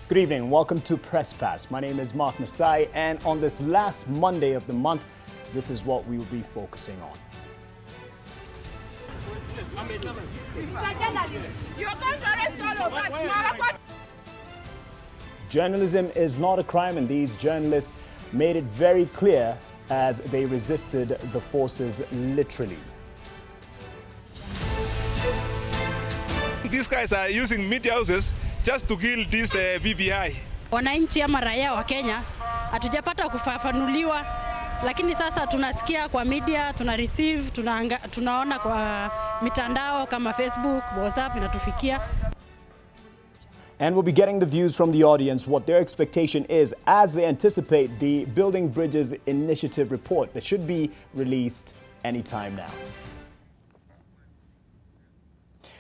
Good evening, welcome to Press Pass. My name is Mark Masai, and on this last Monday of the month, this is what we will be focusing on. Journalism is not a crime, and these journalists made it very clear as they resisted the forces literally. These guys are using media houses just to kill this BBI. Wananchi ama raia wa Kenya hatujapata kufafanuliwa, lakini sasa tunasikia kwa media, tunaona kwa mitandao kama Facebook, WhatsApp inatufikia. And we'll be getting the views from the audience, what their expectation is as they anticipate the Building Bridges Initiative report that should be released anytime now.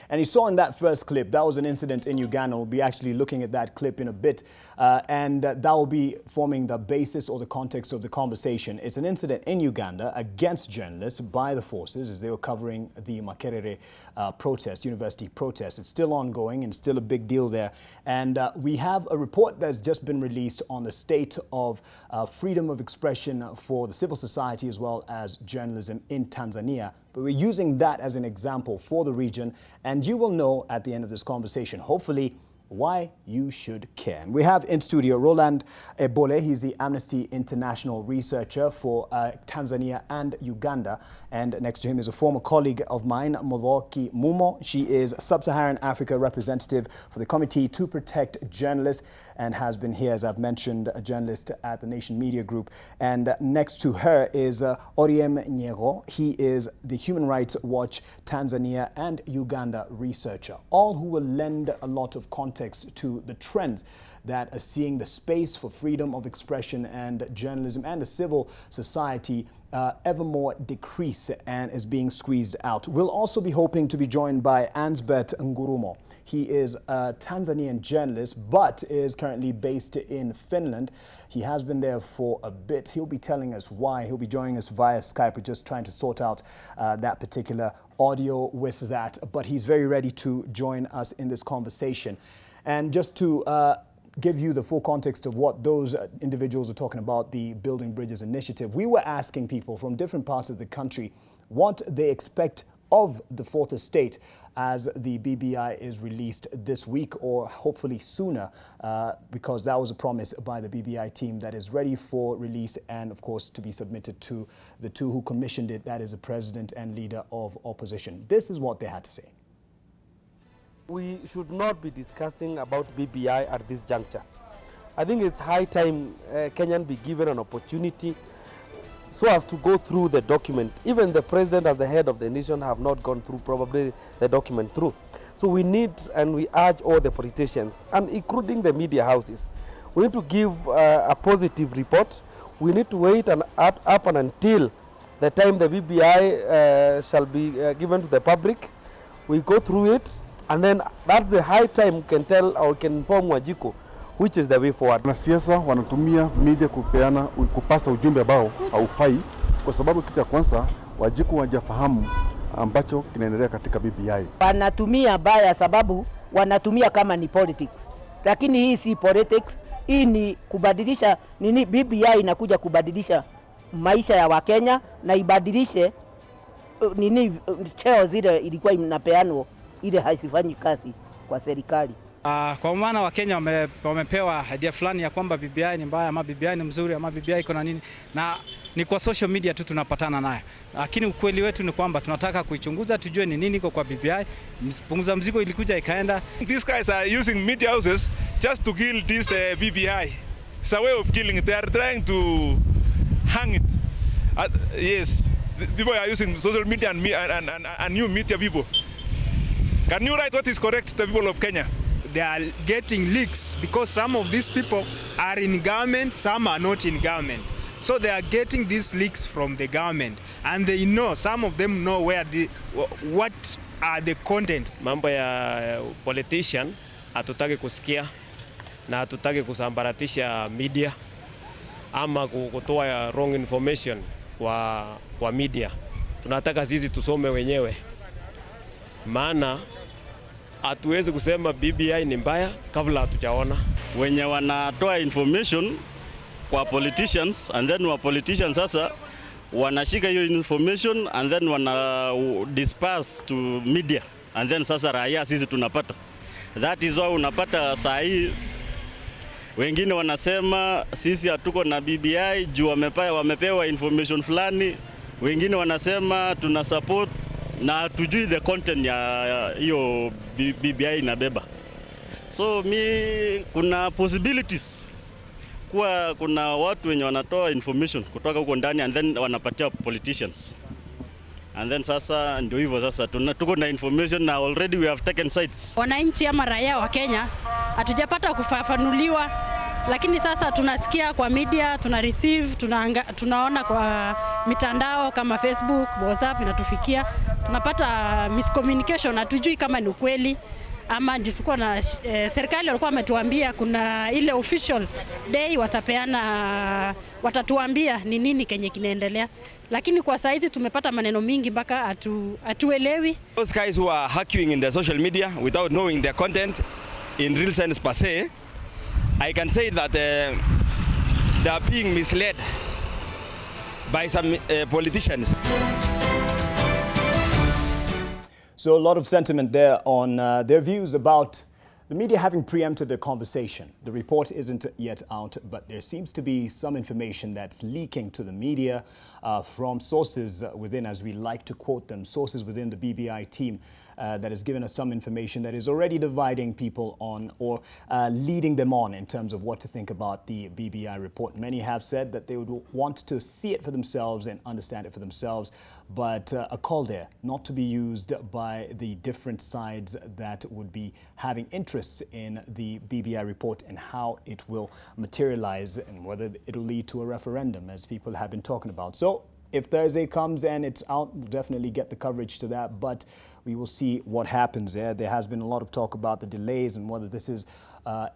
And you saw in that first clip, that was an incident in Uganda. We'll be actually looking at that clip in a bit. And that will be forming the basis or the context of the conversation. It's an incident in Uganda against journalists by the forces as they were covering the Makerere protest, university protest. It's still ongoing and still a big deal there. And we have a report that's just been released on the state of freedom of expression for the civil society as well as journalism in Tanzania. But we're using that as an example for the region, and you will know at the end of this conversation, hopefully, why you should care. And we have in studio Roland Ebole. He's the Amnesty International researcher for Tanzania and Uganda. And next to him is a former colleague of mine, Mothoki Mumo. She is Sub-Saharan Africa representative for the Committee to Protect Journalists and has been here, as I've mentioned, a journalist at the Nation Media Group. And next to her is Oriem Nyero. He is the Human Rights Watch Tanzania and Uganda researcher, all who will lend a lot of context to the trends that are seeing the space for freedom of expression and journalism and the civil society ever more decrease and is being squeezed out. We'll also be hoping to be joined by Ansbert Ngurumo. He is a Tanzanian journalist but is currently based in Finland. He has been there for a bit. He'll be telling us why. He'll be joining us via Skype. We're just trying to sort out that particular audio with that. But he's very ready to join us in this conversation. And just to give you the full context of what those individuals are talking about, the Building Bridges Initiative, we were asking people from different parts of the country what they expect of the Fourth Estate as the BBI is released this week or hopefully sooner, because that was a promise by the BBI team that is ready for release and, of course, to be submitted to the two who commissioned it, that is the president and leader of opposition. This is what they had to say. We should not be discussing about BBI at this juncture. I think it's high time Kenyan be given an opportunity so as to go through the document. Even the president as the head of the nation have not gone through probably the document through. So we need and we urge all the politicians and including the media houses. We need to give a positive report. We need to wait and up and until the time the BBI shall be given to the public. We go through it. And then that's the high time we can tell or can inform Wajiko which is the way forward. Wanasiasa wanatumia media kupasa ujumbe ambao haufai kwa sababu kitu ya kwanza Wajiko hawajafahamu ambacho kinaendelea katika BBI. Wanatumia baya sababu wanatumia kama ni politics. Lakini hii si politics, hii ni kubadilisha nini. BBI inakuja kubadilisha maisha ya Wakenya na ibadilishe nini cheo zile ilikuwa inapeanwa ile haisifanyi kazi kwa serikali. Kwa maana Wakenya wamepewa idea fulani ya kwamba BBI ni mbaya ama BBI ni mzuri ama BBI iko na nini, na ni kwa social media tu tunapatana nayo, lakini ukweli wetu ni kwamba tunataka kuichunguza tujue ni nini iko kwa BBI. Punguza mzigo ilikuja ikaenda. These guys are using media houses just to kill this BBI. It's a way of killing it. They are trying to hang it. Yes, people are using social media and new media people. Can you write what is correct to the people of Kenya? They are getting leaks because some of these people are in government, some are not in government. So they are getting these leaks from the government and they know, some of them know what are the content. Mambo ya politician hatutaki kusikia na hatutaki kusambaratisha media ama kutoa wrong information kwa media. Tunataka sisi tusome wenyewe. Maana hatuwezi kusema BBI ni mbaya kabla hatujaona. Wenye wanatoa information kwa politicians and then wa politicians sasa wanashika hiyo information and then wana disperse to media and then sasa raia sisi tunapata. That is why unapata saa hii wengine wanasema sisi hatuko na BBI juu wamepewa information fulani, wengine wanasema tuna support na hatujui the content ya hiyo BBI inabeba. So kuna possibilities kuwa kuna watu wenye wanatoa information kutoka huko ndani and then wanapatia politicians. And then sasa ndio hivyo sasa tuko na information na already we have taken sides. Wananchi ama raia wa Kenya hatujapata kufafanuliwa, lakini sasa tunasikia kwa media, tuna receive, tunaona kwa mitandao kama Facebook, WhatsApp inatufikia. Tunapata miscommunication, hatujui kama ni ukweli ama ndivyo na serikali walikuwa wametuambia kuna ile official day watatuambia ni nini kenye kinaendelea, lakini kwa saizi tumepata maneno mingi mpaka hatuelewi. Those guys who are hacking in the social media without knowing their content in real sense per se, I can say that they are being misled by some politicians. So a lot of sentiment there on their views about the media having preempted the conversation. The report isn't yet out, but there seems to be some information that's leaking to the media from sources within, as we like to quote them, sources within the BBI team that has given us some information that is already dividing people on or leading them on in terms of what to think about the BBI report. Many have said that they would want to see it for themselves and understand it for themselves, but a call there not to be used by the different sides that would be having interests in the BBI report and how it will materialize and whether it'll lead to a referendum, as people have been talking about. So if Thursday comes and it's out, we'll definitely get the coverage to that, but we will see what happens there. There has been a lot of talk about the delays and whether this is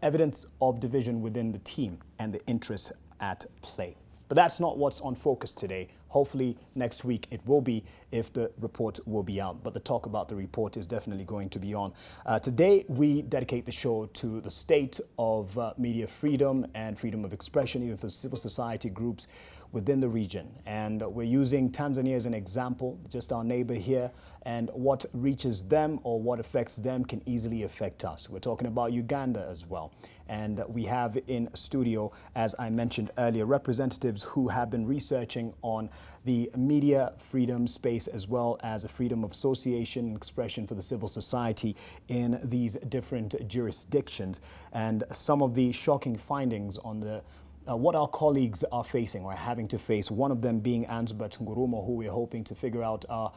evidence of division within the team and the interests at play. But that's not what's on focus today. Hopefully next week it will be, if the report will be out. But the talk about the report is definitely going to be on. Today we dedicate the show to the state of media freedom and freedom of expression, even for civil society groups within the region. And we're using Tanzania as an example, just our neighbor here, and what reaches them or what affects them can easily affect us. We're talking about Uganda as well. And we have in studio, as I mentioned earlier, representatives who have been researching on the media freedom space as well as a freedom of association and expression for the civil society in these different jurisdictions. And some of the shocking findings on the what our colleagues are facing or having to face, one of them being Ansbert Ngurumo, who we're hoping to figure out our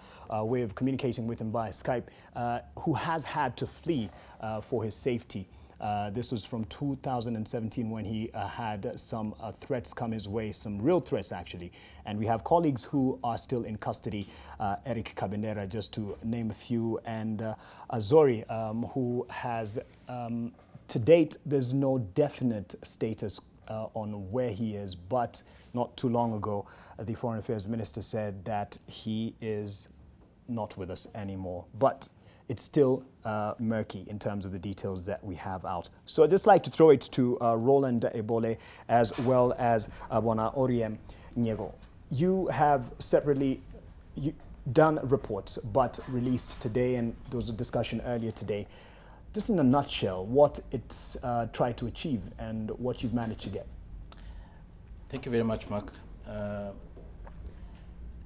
way of communicating with him by Skype, who has had to flee for his safety. This was from 2017 when he had some threats come his way, some real threats actually. And we have colleagues who are still in custody, Eric Kabendera, just to name a few, and Azori, who has, to date, there's no definite status on where he is, but not too long ago, the Foreign Affairs Minister said that he is not with us anymore. But it's still murky in terms of the details that we have out. So I'd just like to throw it to Roland Ebole as well as Abona Oriem Nyego. You have separately done reports, but released today, and there was a discussion earlier today. Just in a nutshell, what it's tried to achieve and what you've managed to get. Thank you very much, Mark.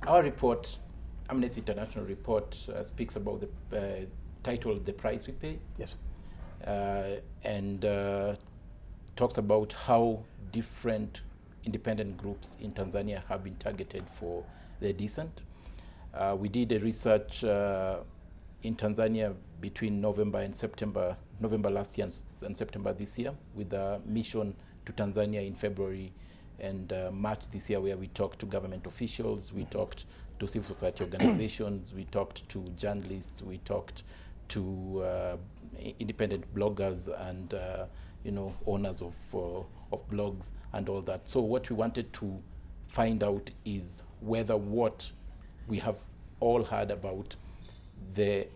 Our report, Amnesty International report, speaks about the title, The Price We Pay. Yes. And talks about how different independent groups in Tanzania have been targeted for their dissent. We did a research in Tanzania between November last year and September this year, with a mission to Tanzania in February and March this year, where we talked to government officials, we talked to civil society organizations, we talked to journalists, we talked to independent bloggers and owners of blogs and all that. So what we wanted to find out is whether what we have all heard about the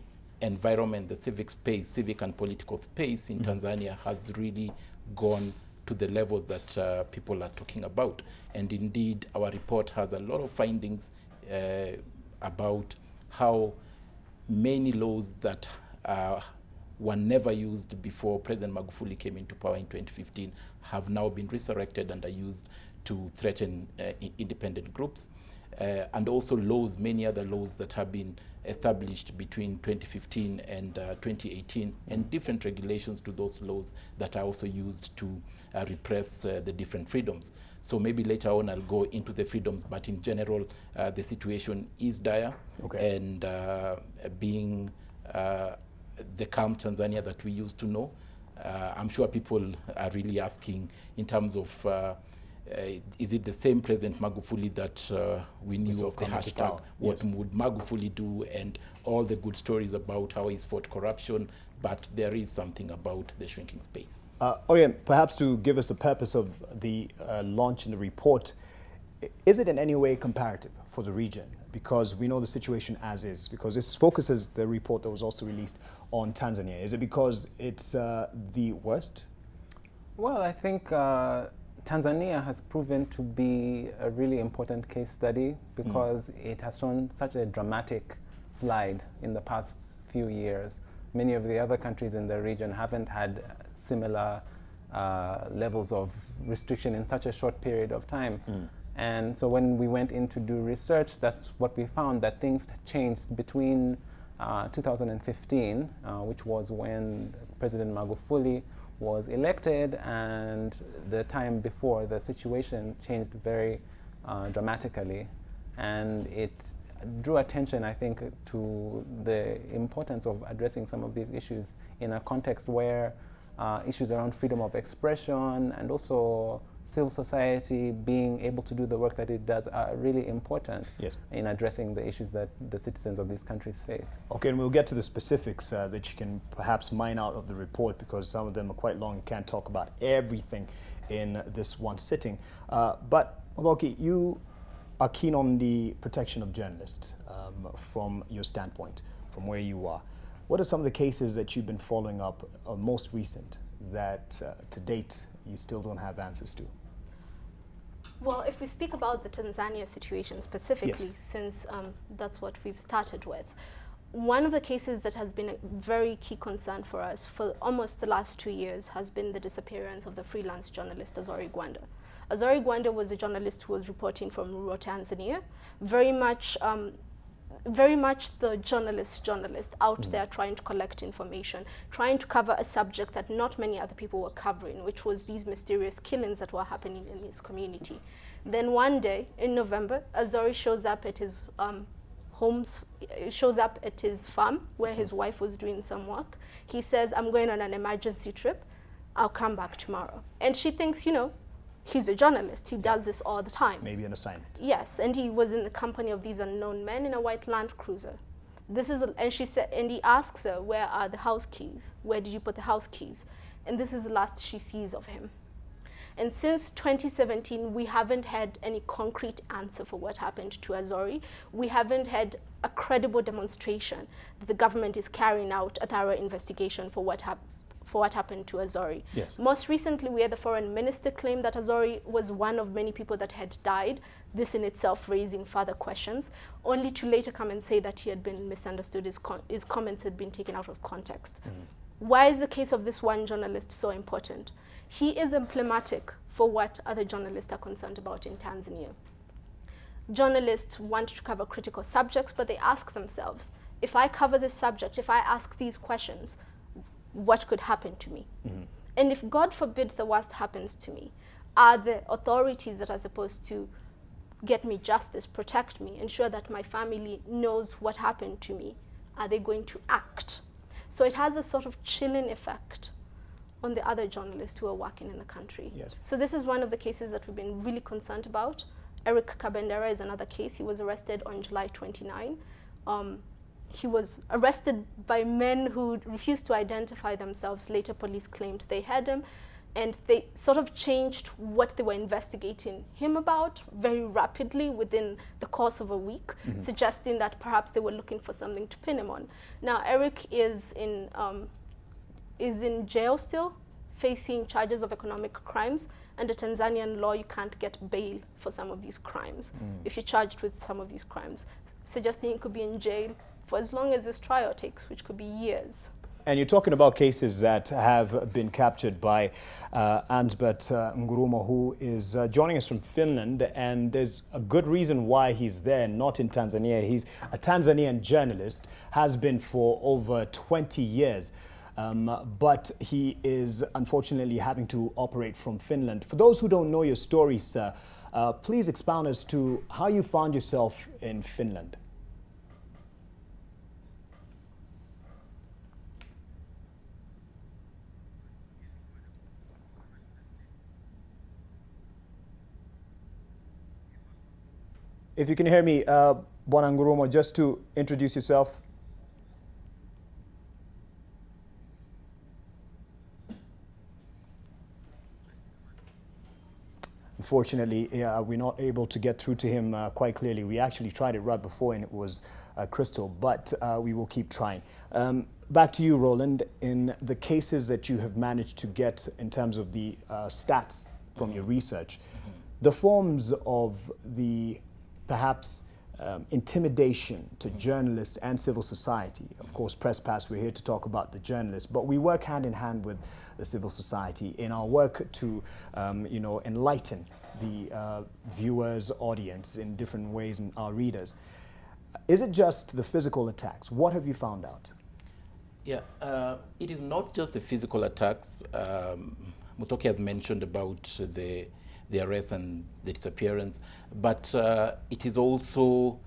environment, the civic space, civic and political space in Tanzania has really gone to the levels that people are talking about. And indeed, our report has a lot of findings about how many laws that were never used before President Magufuli came into power in 2015 have now been resurrected and are used to threaten independent groups. And also laws, many other laws that have been established between 2015 and 2018, and different regulations to those laws that are also used to repress the different freedoms. So maybe later on I'll go into the freedoms, but in general, the situation is dire. Okay. And being the calm Tanzania that we used to know, I'm sure people are really asking in terms of is it the same President Magufuli that we knew of the hashtag? What would Magufuli do? And all the good stories about how he's fought corruption, but there is something about the shrinking space. Orient, perhaps to give us the purpose of the launch in the report, is it in any way comparative for the region? Because we know the situation as is, because this focuses the report that was also released on Tanzania. Is it because it's the worst? Well, I think Tanzania has proven to be a really important case study because it has shown such a dramatic slide in the past few years. Many of the other countries in the region haven't had similar levels of restriction in such a short period of time. And so when we went in to do research, that's what we found, that things changed between 2015, which was when President Magufuli was elected, and the time before, the situation changed very dramatically. And it drew attention, I think, to the importance of addressing some of these issues in a context where issues around freedom of expression and also civil society being able to do the work that it does are really important in addressing the issues that the citizens of these countries face. Okay, and we'll get to the specifics that you can perhaps mine out of the report, because some of them are quite long. You can't talk about everything in this one sitting. But Loki, you are keen on the protection of journalists from your standpoint, from where you are. What are some of the cases that you've been following up, most recent, that to date you still don't have answers to? Well, if we speak about the Tanzania situation specifically, since that's what we've started with, one of the cases that has been a very key concern for us for almost the last 2 years has been the disappearance of the freelance journalist Azori Gwanda. Azori Gwanda was a journalist who was reporting from rural Tanzania, very much the journalist out there trying to collect information, trying to cover a subject that not many other people were covering, which was these mysterious killings that were happening in his community. Then one day in November, Azori shows up at his farm where his wife was doing some work. He says, "I'm going on an emergency trip. I'll come back tomorrow." And she thinks, you know, he's a journalist. He does this all the time. Maybe an assignment. Yes, and he was in the company of these unknown men in a white Land Cruiser. And she said, and he asks her, "Where are the house keys? Where did you put the house keys?" And this is the last she sees of him. And since 2017, we haven't had any concrete answer for what happened to Azori. We haven't had a credible demonstration that the government is carrying out a thorough investigation for what happened to Azori. Yes. Most recently, we had the foreign minister claim that Azori was one of many people that had died, this in itself raising further questions, only to later come and say that he had been misunderstood, his comments had been taken out of context. Why is the case of this one journalist so important? He is emblematic for what other journalists are concerned about in Tanzania. Journalists want to cover critical subjects, but they ask themselves, if I cover this subject, if I ask these questions, what could happen to me? And if, God forbid, the worst happens to me, are the authorities that are supposed to get me justice, protect me, ensure that my family knows what happened to me, are they going to act? So it has a sort of chilling effect on the other journalists who are working in the country. Yes. So this is one of the cases that we've been really concerned about. Eric Kabendera is another case. He was arrested on July 29. He was arrested by men who refused to identify themselves. Later, police claimed they had him. and they sort of changed what they were investigating him about very rapidly within the course of a week, suggesting that perhaps they were looking for something to pin him on. Now, Eric is in jail still, facing charges of economic crimes. Under Tanzanian law, you can't get bail for some of these crimes if you're charged with some of these crimes, suggesting he could be in jail for as long as his trial takes, which could be years. And you're talking about cases that have been captured by Ansbert Ngurumo, who is joining us from Finland, and there's a good reason why he's there, not in Tanzania. He's a Tanzanian journalist, has been for over 20 years. But he is unfortunately having to operate from Finland. For those who don't know your story, sir, please expound as to how you found yourself in Finland. If you can hear me, Bwana Ngurumo, just to introduce yourself. Unfortunately, we're not able to get through to him quite clearly. We actually tried it right before and it was crystal, but we will keep trying. Back to you, Roland. In the cases that you have managed to get in terms of the stats from your research, the forms of the perhaps intimidation to journalists and civil society. Of course, Press Pass, we're here to talk about the journalists, but we work hand in hand with the civil society in our work to, enlighten the viewers, audience in different ways and our readers. Is it just the physical attacks? What have you found out? Yeah, it is not just the physical attacks. Mutoki has mentioned about the arrest and the disappearance, but it is also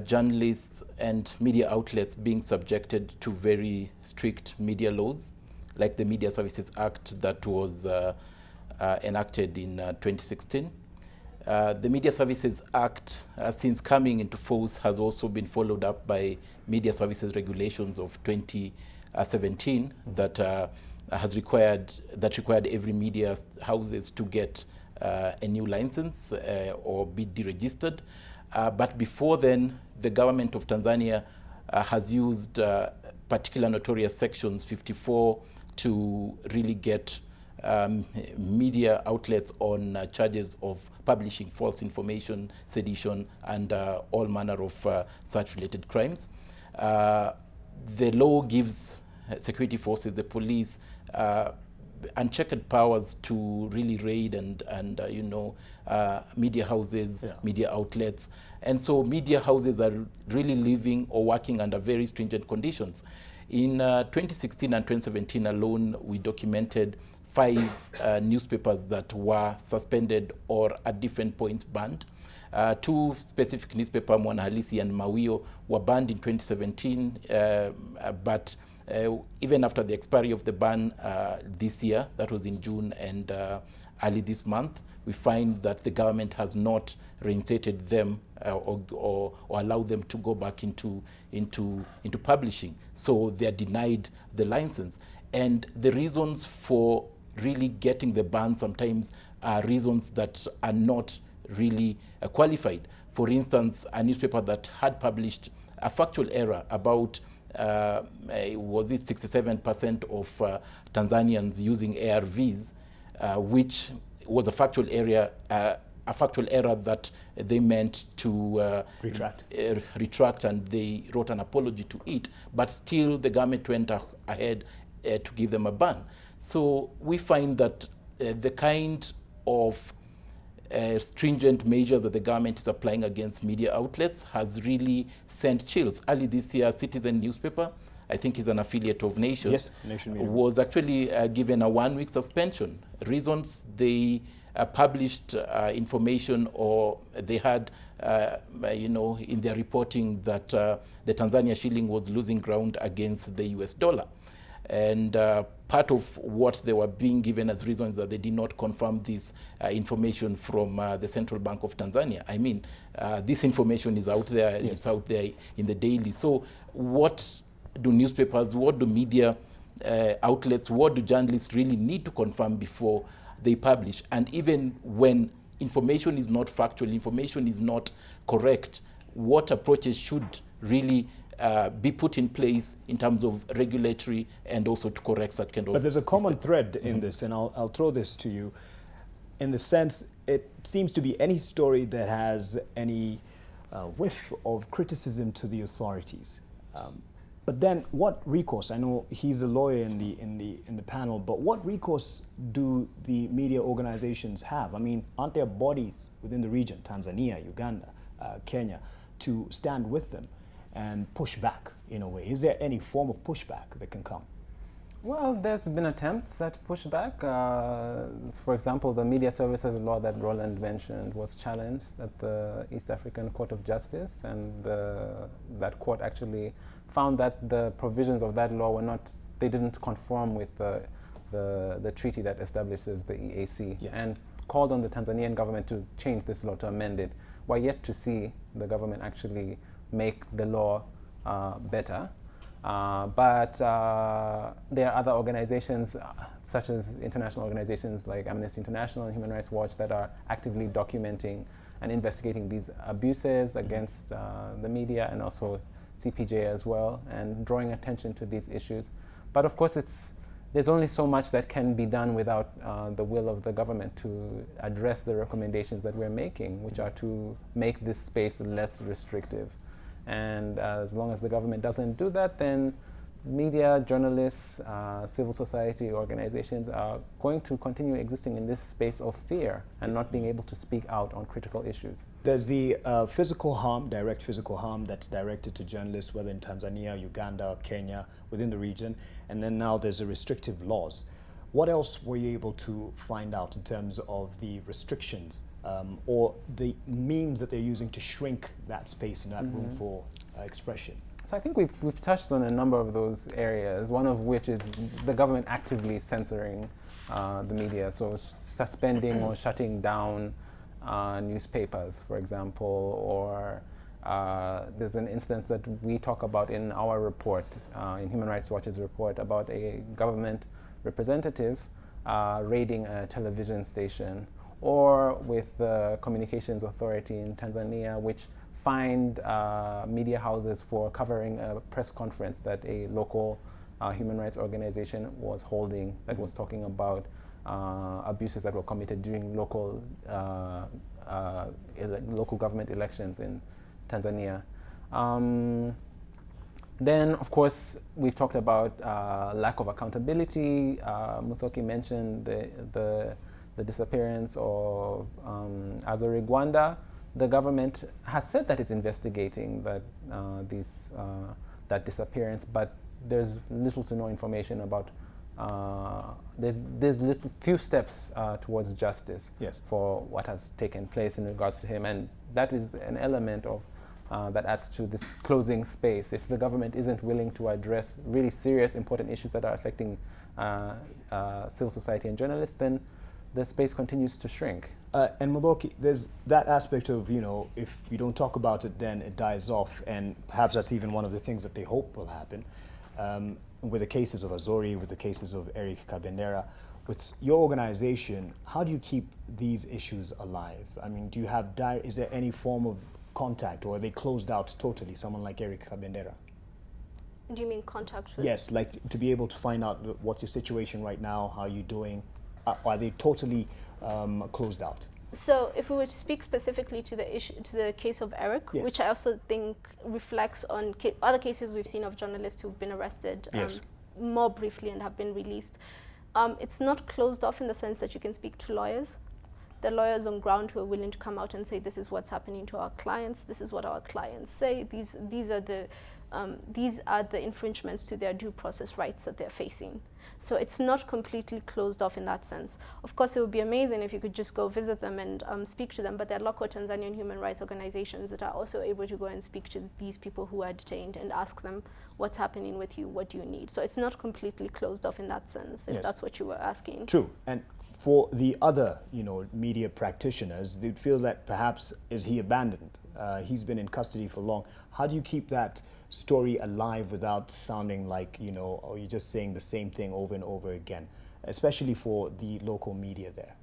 journalists and media outlets being subjected to very strict media laws, like the Media Services Act that was enacted in 2016. The Media Services Act, since coming into force, has also been followed up by Media Services Regulations of 2017 that required every media houses to get a new license or be deregistered. But before then, the government of Tanzania has used particular notorious sections 54 to really get media outlets on charges of publishing false information, sedition, and all manner of such related crimes. The law gives security forces, the police, unchecked powers to really raid and media houses, media outlets. And so media houses are really living or working under very stringent conditions. In 2016 and 2017 alone, we documented 5 newspapers that were suspended or at different points banned. 2 specific newspapers, Mwanahalisi and Mawio, were banned in 2017, but even after the expiry of the ban this year, that was in June and early this month, we find that the government has not reinstated them or allowed them to go back into publishing. So they are denied the license. And the reasons for really getting the ban sometimes are reasons that are not really qualified. For instance, a newspaper that had published a factual error about was it 67% of Tanzanians using ARVs, which was a factual error that they meant to retract, and they wrote an apology to it, but still the government went ahead to give them a ban. So we find that the kind of stringent measures that the government is applying against media outlets has really sent chills. Early this year, Citizen newspaper, I think is an affiliate of Nation, yes, Nation Media, was actually given a 1-week suspension. Reasons: they published information, or they had, in their reporting that the Tanzania shilling was losing ground against the US dollar. And part of what they were being given as reasons that they did not confirm this information from the Central Bank of Tanzania. I mean, this information is out there, yes. It's out there in the daily. So what do newspapers, what do media outlets, what do journalists really need to confirm before they publish? And even when information is not factual, information is not correct, what approaches should really be put in place in terms of regulatory and also to correct such kind of... But there's a common thread in this, and I'll throw this to you. In the sense, it seems to be any story that has any whiff of criticism to the authorities. But then what recourse? I know he's a lawyer in the panel, but what recourse do the media organizations have? I mean, aren't there bodies within the region, Tanzania, Uganda, Kenya, to stand with them and push back in a way? Is there any form of pushback that can come? Well, there's been attempts at pushback. For example, the media services law that Roland mentioned was challenged at the East African Court of Justice, and that court actually found that the provisions of that law were not, they didn't conform with the treaty that establishes the EAC, and called on the Tanzanian government to change this law, to amend it. We're yet to see the government actually make the law better. But there are other organizations, such as international organizations like Amnesty International and Human Rights Watch, that are actively documenting and investigating these abuses against the media, and also CPJ as well, and drawing attention to these issues. But of course, there's only so much that can be done without the will of the government to address the recommendations that we're making, which are to make this space less restrictive. And as long as the government doesn't do that, then media, journalists, civil society organizations are going to continue existing in this space of fear and not being able to speak out on critical issues. There's the physical harm, direct physical harm that's directed to journalists, whether in Tanzania, Uganda, Kenya, within the region, and then now there's the restrictive laws. What else were you able to find out in terms of the restrictions or the means that they're using to shrink that space and that room for expression? So I think we've touched on a number of those areas, one of which is the government actively censoring the media, so suspending or shutting down newspapers, for example, or there's an instance that we talk about in our report, in Human Rights Watch's report, about a government representative raiding a television station, or with the Communications Authority in Tanzania, which fined media houses for covering a press conference that a local human rights organization was holding, that was talking about abuses that were committed during local government elections in Tanzania. Then, of course, we've talked about lack of accountability. Muthoki mentioned the disappearance of Azori Gwanda. The government has said that it's investigating that disappearance, but there's little to no information about. There's few steps towards justice for what has taken place in regards to him, and that is an element of that adds to this closing space. If the government isn't willing to address really serious, important issues that are affecting civil society and journalists, then the space continues to shrink. And Muthoki, there's that aspect of, if you don't talk about it, then it dies off, and perhaps that's even one of the things that they hope will happen. With the cases of Azori, with the cases of Eric Kabendera, with your organization, how do you keep these issues alive? I mean, do you have, is there any form of contact, or are they closed out totally, someone like Eric Kabendera? Do you mean contact with? Yes, like to be able to find out what's your situation right now, how are you doing? Are they totally closed out? So if we were to speak specifically to the issue, to the case of Eric, which I also think reflects on other cases we've seen of journalists who've been arrested more briefly and have been released, it's not closed off in the sense that you can speak to lawyers. The lawyers on ground who are willing to come out and say, this is what's happening to our clients, this is what our clients say, these are the infringements to their due process rights that they're facing. So it's not completely closed off in that sense. Of course, it would be amazing if you could just go visit them and speak to them, but there are local Tanzanian human rights organizations that are also able to go and speak to these people who are detained and ask them, what's happening with you, what do you need? So it's not completely closed off in that sense, if that's what you were asking. True. And for the other, media practitioners, they'd feel that perhaps is he abandoned? He's been in custody for long. How do you keep that story alive without sounding like, or you're just saying the same thing over and over again, especially for the local media there?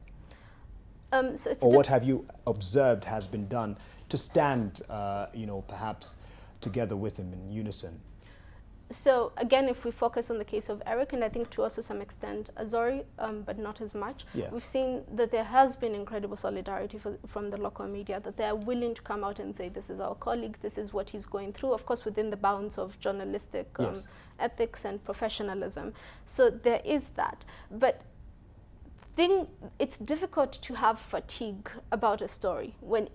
Or what have you observed has been done to stand, perhaps together with him in unison? So again, if we focus on the case of Eric, and I think to also some extent Azori, but not as much, we've seen that there has been incredible solidarity from the local media, that they're willing to come out and say, this is our colleague, this is what he's going through, of course within the bounds of journalistic ethics and professionalism. So there is that. But it's difficult to have fatigue about a story when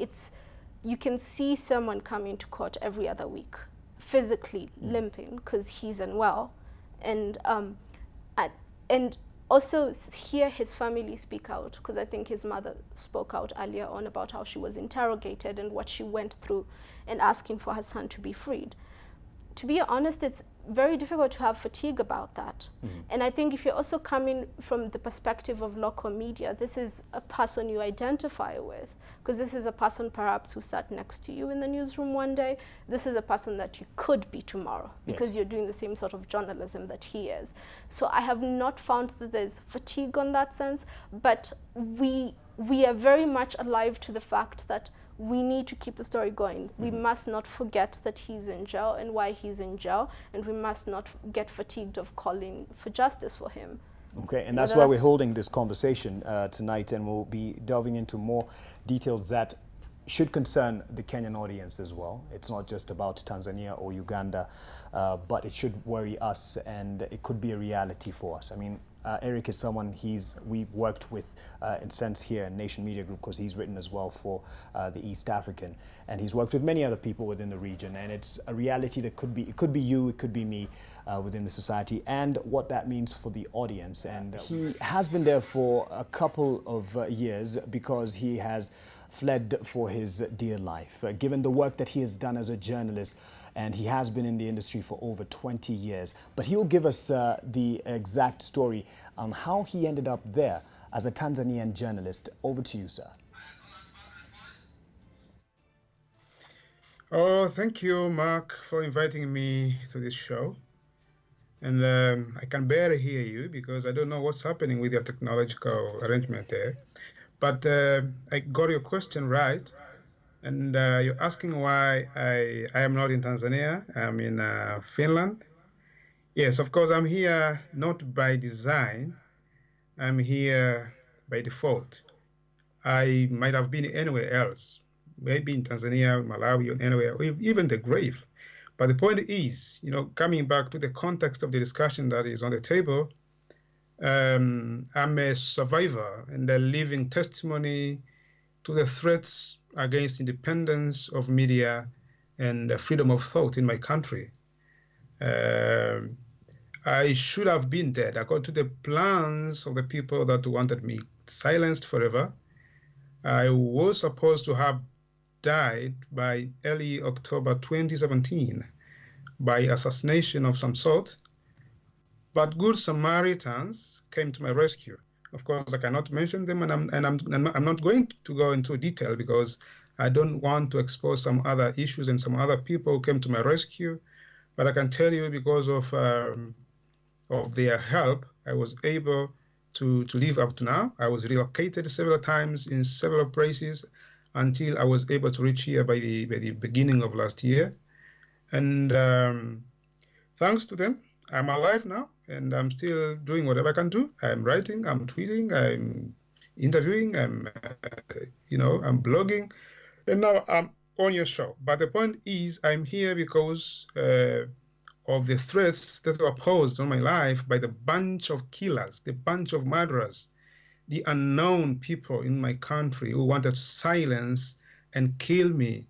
you can see someone coming to court every other week, physically limping because he's unwell, and also hear his family speak out, because I think his mother spoke out earlier on about how she was interrogated and what she went through, and asking for her son to be freed. To be honest, it's very difficult to have fatigue about that. And I think if you're also coming from the perspective of local media, this is a person you identify with, because this is a person perhaps who sat next to you in the newsroom one day. This is a person that you could be tomorrow, because you're doing the same sort of journalism that he is. So I have not found that there's fatigue on that sense, but we are very much alive to the fact that we need to keep the story going. We must not forget that he's in jail and why he's in jail, and we must not get fatigued of calling for justice for him. Okay, and that's why we're holding this conversation tonight, and we'll be delving into more details that should concern the Kenyan audience as well. It's not just about Tanzania or Uganda, but it should worry us, and it could be a reality for us. I mean, Eric is someone we worked with in sense here in Nation Media Group, because he's written as well for the East African, and he's worked with many other people within the region, and it's a reality that it could be you, it could be me within the society, and what that means for the audience. And he has been there for a couple of years because he has fled for his dear life, given the work that he has done as a journalist, and he has been in the industry for over 20 years. But he'll give us the exact story on how he ended up there as a Tanzanian journalist. Over to you, sir. Oh, thank you, Mark, for inviting me to this show. And I can barely hear you because I don't know what's happening with your technological arrangement there. But I got your question right. And you're asking why I am not in Tanzania. I'm in Finland. Yes, of course, I'm here not by design. I'm here by default. I might have been anywhere else, maybe in Tanzania, Malawi, or anywhere, or even the grave. But the point is, coming back to the context of the discussion that is on the table, I'm a survivor and a living testimony to the threats against independence of media and freedom of thought in my country. I should have been dead according to the plans of the people that wanted me silenced forever. I was supposed to have died by early October 2017 by assassination of some sort, but good Samaritans came to my rescue. Of course, I cannot mention them, and I'm not going to go into detail because I don't want to expose some other issues and some other people who came to my rescue. But I can tell you, because of their help, I was able to live up to now. I was relocated several times in several places until I was able to reach here by the beginning of last year. And thanks to them, I'm alive now, and I'm still doing whatever I can do. I'm writing, I'm tweeting, I'm interviewing, I'm blogging, and now I'm on your show. But the point is, I'm here because of the threats that were posed on my life by the bunch of killers, the bunch of murderers, the unknown people in my country who wanted to silence and kill me.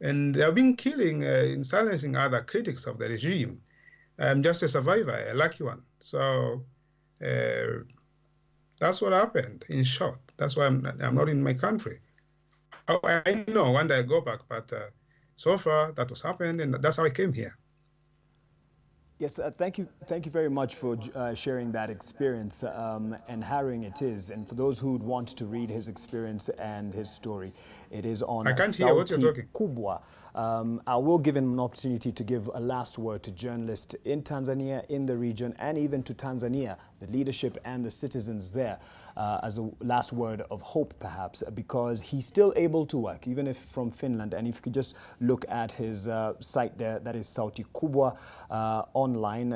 And they have been killing and silencing other critics of the regime. I'm just a survivor, a lucky one. So that's what happened, in short. That's why I'm not in my country. I know one day I'll go back, but so far that was happened, and that's how I came here. Yes, thank you very much for sharing that experience, and harrowing it is. And for those who would want to read his experience and his story, it is on I can't hear what you're Sauti talking. Kubwa. I will give him an opportunity to give a last word to journalists in Tanzania, in the region, and even to Tanzania, the leadership and the citizens there, as a last word of hope, perhaps, because he's still able to work, even if from Finland. And if you could just look at his site there, that is Sauti Kubwa online,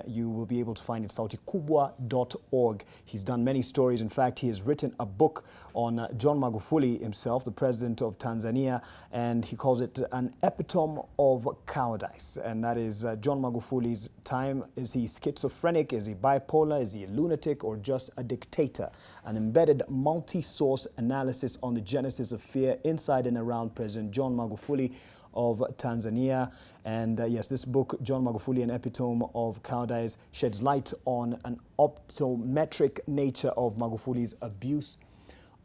you will be able to find it, sautikubwa.org. He's done many stories. In fact, he has written a book on John Magufuli himself, the president of Tanzania, and he calls it an epitome of cowardice. And that is John Magufuli's time. Is he schizophrenic? Is he bipolar? Is he a lunatic, or just a dictator? An embedded multi-source analysis on the genesis of fear inside and around President John Magufuli of Tanzania. And yes, this book, John Magufuli, an epitome of cowardice, sheds light on an optometric nature of Magufuli's abuse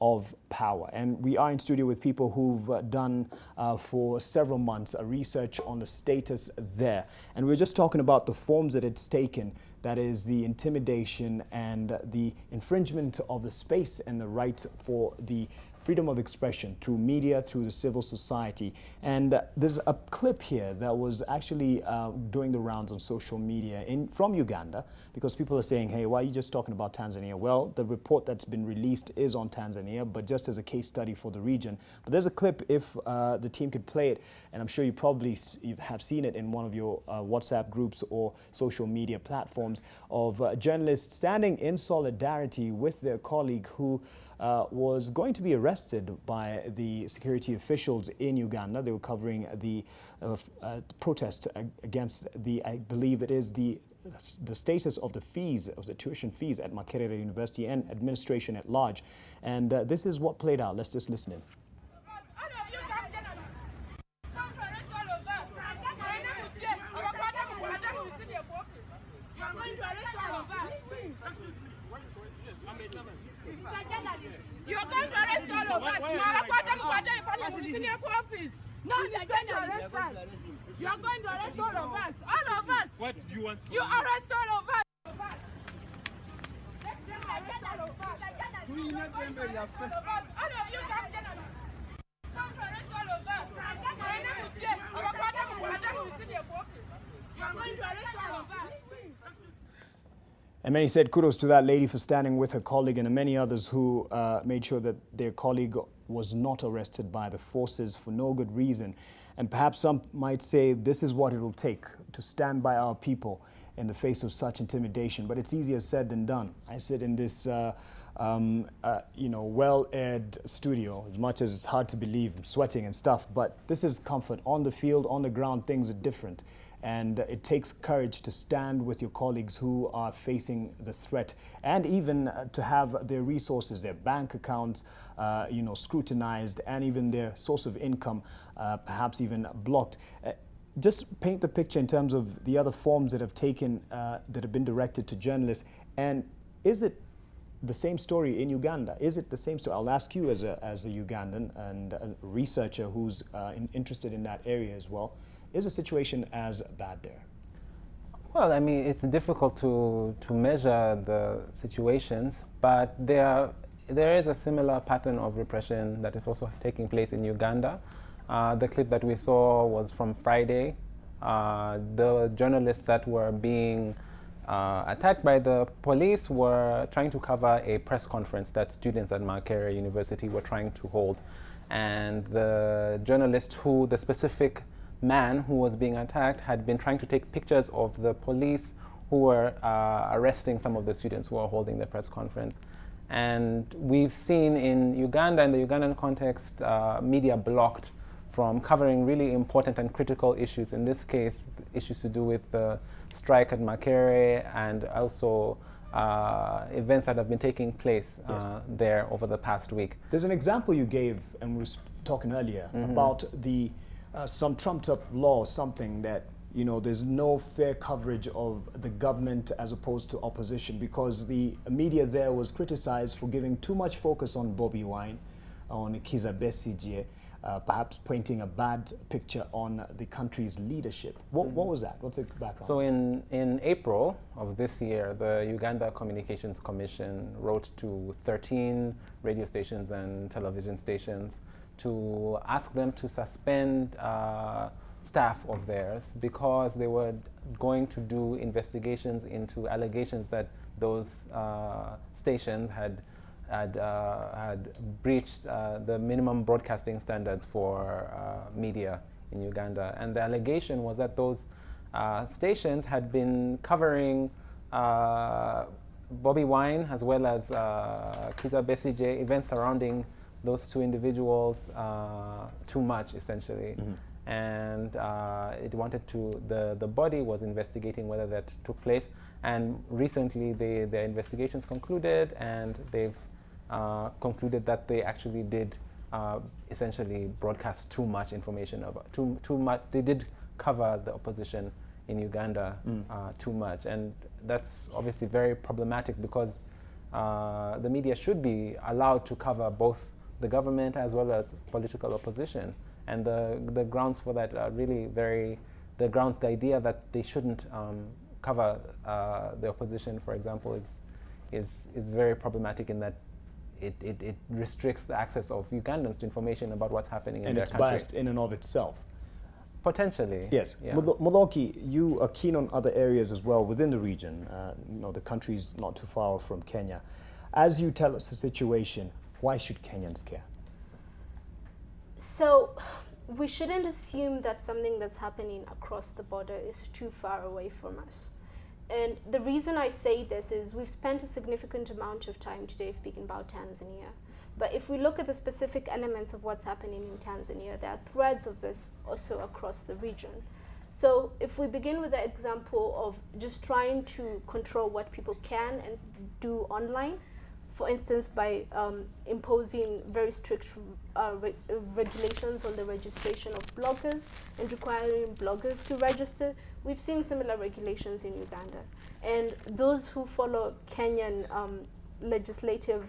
of power. And we are in studio with people who've done for several months a research on the status there. And we're just talking about the forms that it's taken, that is the intimidation and the infringement of the space and the right for the freedom of expression through media, through the civil society. And there's a clip here that was actually doing the rounds on social media from Uganda, because people are saying, hey, why are you just talking about Tanzania? Well, the report that's been released is on Tanzania, but just as a case study for the region. But there's a clip, if the team could play it, and I'm sure you probably have seen it in one of your WhatsApp groups or social media platforms, of journalists standing in solidarity with their colleague who was going to be arrested by the security officials in Uganda. They were covering the protest against I believe it is the status of the fees, of the tuition fees at Makerere University and administration at large. And this is what played out. Let's just listen in. You're going to arrest all of us. No, you're going to arrest us. You're going to arrest all of us. All of us. What do you want? You arrest all of us. All of you come together. Come to arrest all of us. You're going to arrest all of us. And many said kudos to that lady for standing with her colleague, and many others who made sure that their colleague was not arrested by the forces for no good reason. And perhaps some might say this is what it will take to stand by our people in the face of such intimidation. But it's easier said than done. I sit in this well-aired studio, as much as it's hard to believe, I'm sweating and stuff, but this is comfort. On the field, on the ground, things are different. And it takes courage to stand with your colleagues who are facing the threat, and even to have their resources, their bank accounts, scrutinized, and even their source of income, perhaps even blocked. Just paint the picture in terms of the other forms that have taken, that have been directed to journalists. And is it the same story in Uganda? Is it the same story? I'll ask you as a Ugandan and a researcher who's interested in that area as well. Is the situation as bad there? Well, I mean, it's difficult to measure the situations, but there is a similar pattern of repression that is also taking place in Uganda. The clip that we saw was from Friday. The journalists that were being attacked by the police were trying to cover a press conference that students at Makerere University were trying to hold. And the journalist the specific man who was being attacked had been trying to take pictures of the police who were arresting some of the students who were holding the press conference. And we've seen in Uganda, in the Ugandan context, media blocked from covering really important and critical issues. In this case, issues to do with the strike at Makerere, and also events that have been taking place there over the past week. There's an example you gave, and we were talking earlier, about the some trumped up law or something that, there's no fair coverage of the government as opposed to opposition, because the media there was criticized for giving too much focus on Bobi Wine, on Kizza Besigye, perhaps painting a bad picture on the country's leadership. What was that? What's the background? So in April of this year, the Uganda Communications Commission wrote to 13 radio stations and television stations to ask them to suspend staff of theirs because they were going to do investigations into allegations that those stations had breached the minimum broadcasting standards for media in Uganda. And the allegation was that those stations had been covering Bobby Wine as well as Kizza Besigye, events surrounding those two individuals too much, essentially. And it wanted to, the body was investigating whether that took place. And recently their investigations concluded, and they've concluded that they actually did essentially broadcast too much information about too much. They did cover the opposition in Uganda too much, and that's obviously very problematic because the media should be allowed to cover both the government as well as political opposition. And the grounds for that are really the idea that they shouldn't cover the opposition, for example, is very problematic in that it restricts the access of Ugandans to information about what's happening in their country. And it's biased in and of itself. Potentially. Yes. Yeah. Muloki, you are keen on other areas as well within the region. The country's not too far from Kenya. As you tell us the situation, why should Kenyans care? So we shouldn't assume that something that's happening across the border is too far away from us. And the reason I say this is we've spent a significant amount of time today speaking about Tanzania. But if we look at the specific elements of what's happening in Tanzania, there are threads of this also across the region. So if we begin with the example of just trying to control what people can and do online, for instance, by imposing very strict regulations on the registration of bloggers and requiring bloggers to register, we've seen similar regulations in Uganda. And those who follow Kenyan legislative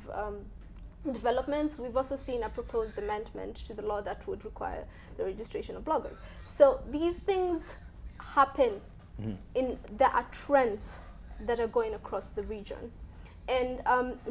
developments, we've also seen a proposed amendment to the law that would require the registration of bloggers. So these things happen, there are trends that are going across the region. And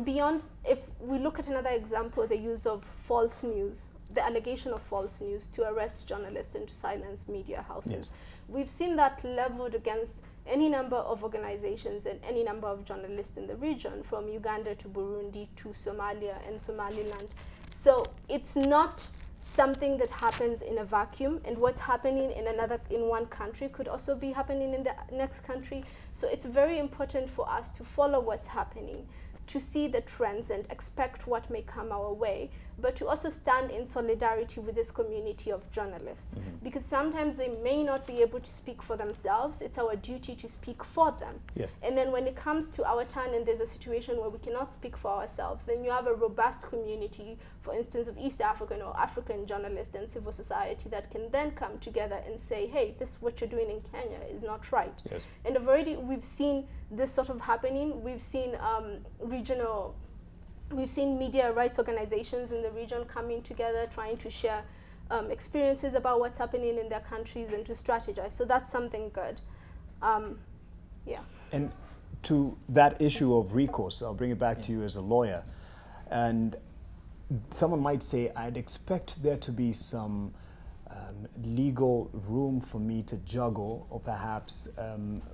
beyond, if we look at another example, the use of false news, the allegation of false news to arrest journalists and to silence media houses. Yes. We've seen that leveled against any number of organizations and any number of journalists in the region, from Uganda to Burundi to Somalia and Somaliland. So it's not something that happens in a vacuum, and what's happening in one country could also be happening in the next country. So it's very important for us to follow what's happening, to see the trends and expect what may come our way, but to also stand in solidarity with this community of journalists, because sometimes they may not be able to speak for themselves. It's our duty to speak for them. Yes. And then when it comes to our turn and there's a situation where we cannot speak for ourselves, then you have a robust community, for instance, of East African or African journalists and civil society that can then come together and say, hey, this what you're doing in Kenya is not right. Yes. And already we've seen this sort of happening. We've seen we've seen media rights organizations in the region coming together, trying to share experiences about what's happening in their countries and to strategize. So that's something good. Yeah. And to that issue of recourse, I'll bring it back to you as a lawyer. And someone might say, I'd expect there to be some legal room for me to juggle or perhaps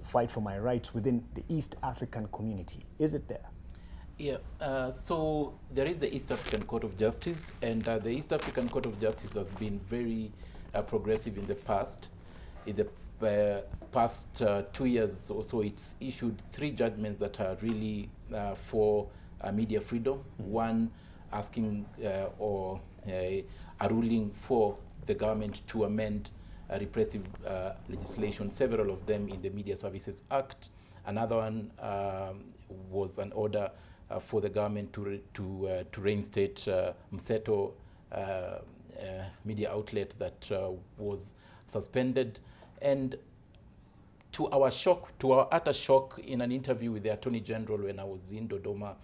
fight for my rights within the East African community. Is it there? Yeah, so there is the East African Court of Justice, and the East African Court of Justice has been very progressive in the past. In the past 2 years or so, it's issued 3 judgments that are really for media freedom. One asking or a ruling for the government to amend repressive legislation, several of them in the Media Services Act. Another one was an order for the government to reinstate Mseto media outlet that was suspended. And to our utter shock, in an interview with the Attorney General when I was in Dodoma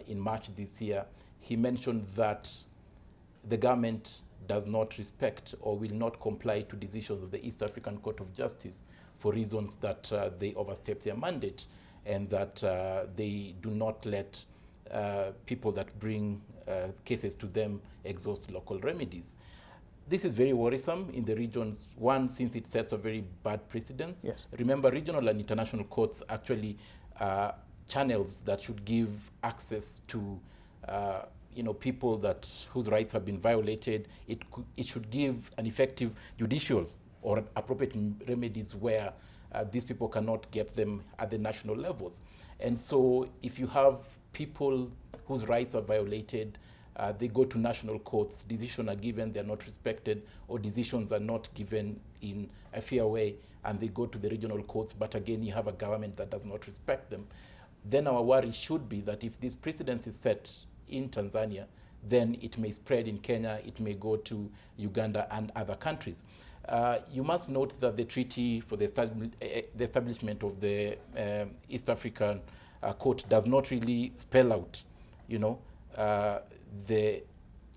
in March this year, he mentioned that the government does not respect or will not comply to decisions of the East African Court of Justice for reasons that they overstep their mandate and that they do not let people that bring cases to them exhaust local remedies. This is very worrisome in the regions, one, since it sets a very bad precedence. Yes. Remember, regional and international courts actually channels that should give access to people whose rights have been violated. It should give an effective judicial or appropriate remedies where these people cannot get them at the national levels. And so if you have people whose rights are violated, they go to national courts, decisions are given, they're not respected, or decisions are not given in a fair way, and they go to the regional courts, but again, you have a government that does not respect them. Then our worry should be that if this precedent is set in Tanzania, then it may spread in Kenya, it may go to Uganda and other countries. You must note that the treaty for the establishment of the East African Court does not really spell out, the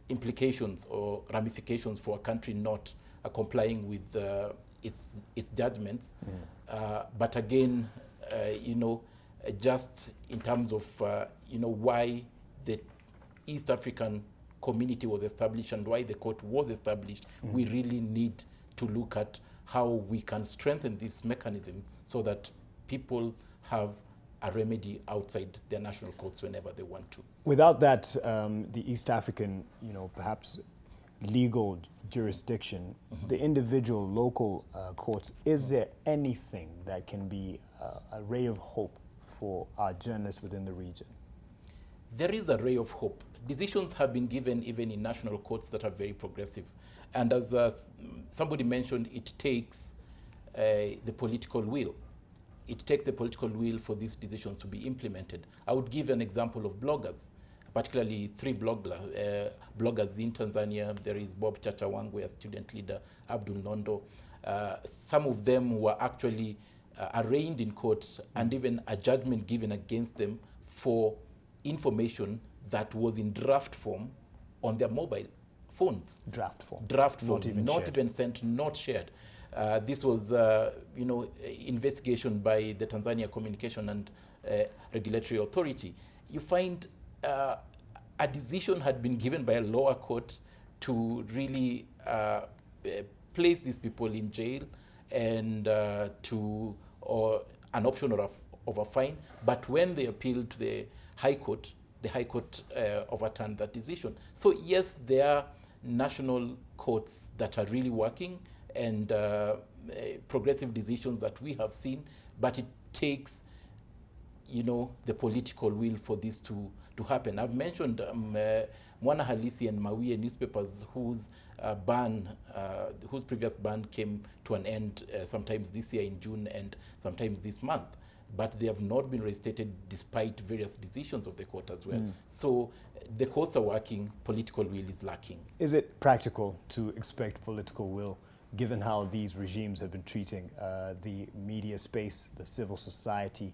implications or ramifications for a country not complying with its judgments. But again, just in terms of why the East African community was established and why the court was established, we really need to look at how we can strengthen this mechanism so that people have a remedy outside their national courts whenever they want to. Without that, the East African, perhaps legal jurisdiction, the individual local courts, is there anything that can be a ray of hope for our journalists within the region? There is a ray of hope. Decisions have been given even in national courts that are very progressive. And as somebody mentioned, it takes the political will. It takes the political will for these decisions to be implemented. I would give an example of bloggers, particularly three bloggers in Tanzania. There is Bob Chachawangwe, a student leader, Abdul Nondo. Some of them were actually arraigned in court and even a judgment given against them for information that was in draft form on their mobile phones. Draft form. Draft form, not even sent, not shared. This was, investigation by the Tanzania Communication and Regulatory Authority. You find a decision had been given by a lower court to really place these people in jail and or an option of a fine. But when they appealed to the High Court overturned that decision. So yes, there are national courts that are really working and progressive decisions that we have seen, but it takes, the political will for this to happen. I've mentioned Mwana Halisi and Mawie newspapers whose previous ban came to an end sometimes this year in June and sometimes this month, but they have not been reinstated despite various decisions of the court as well. So the courts are working, political will is lacking. Is it practical to expect political will, given how these regimes have been treating the media space, the civil society?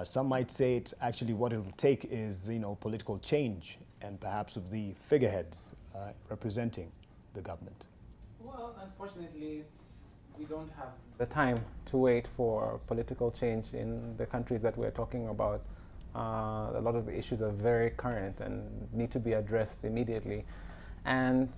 Some might say it's actually what it will take is, political change and perhaps of the figureheads representing the government. Well, unfortunately, we don't have the time to wait for political change in the countries that we're talking about. A lot of the issues are very current and need to be addressed immediately. And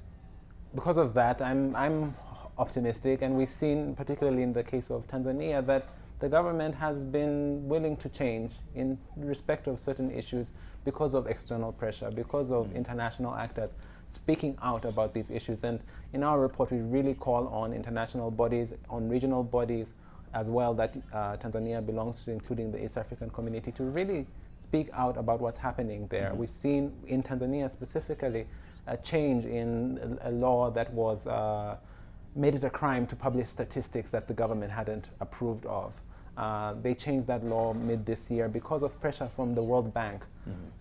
because of that, I'm optimistic, and we've seen, particularly in the case of Tanzania, that the government has been willing to change in respect of certain issues because of external pressure, because of international actors speaking out about these issues. And in our report, we really call on international bodies, on regional bodies as well that Tanzania belongs to, including the East African community, to really speak out about what's happening there. We've seen in Tanzania specifically a change in a law that was made it a crime to publish statistics that the government hadn't approved of. They changed that law mid this year because of pressure from the World Bank.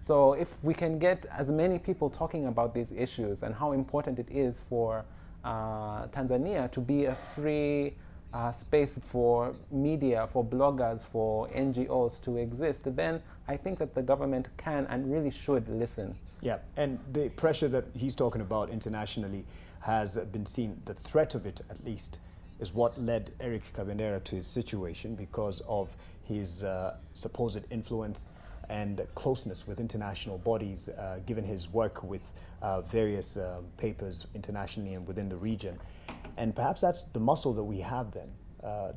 So if we can get as many people talking about these issues and how important it is for Tanzania to be a free space for media, for bloggers, for NGOs to exist, then I think that the government can and really should listen Yeah, and the pressure that he's talking about internationally has been seen, the threat of it at least, is what led Eric Kabendera to his situation because of his supposed influence and closeness with international bodies, given his work with various papers internationally and within the region. And perhaps that's the muscle that we have then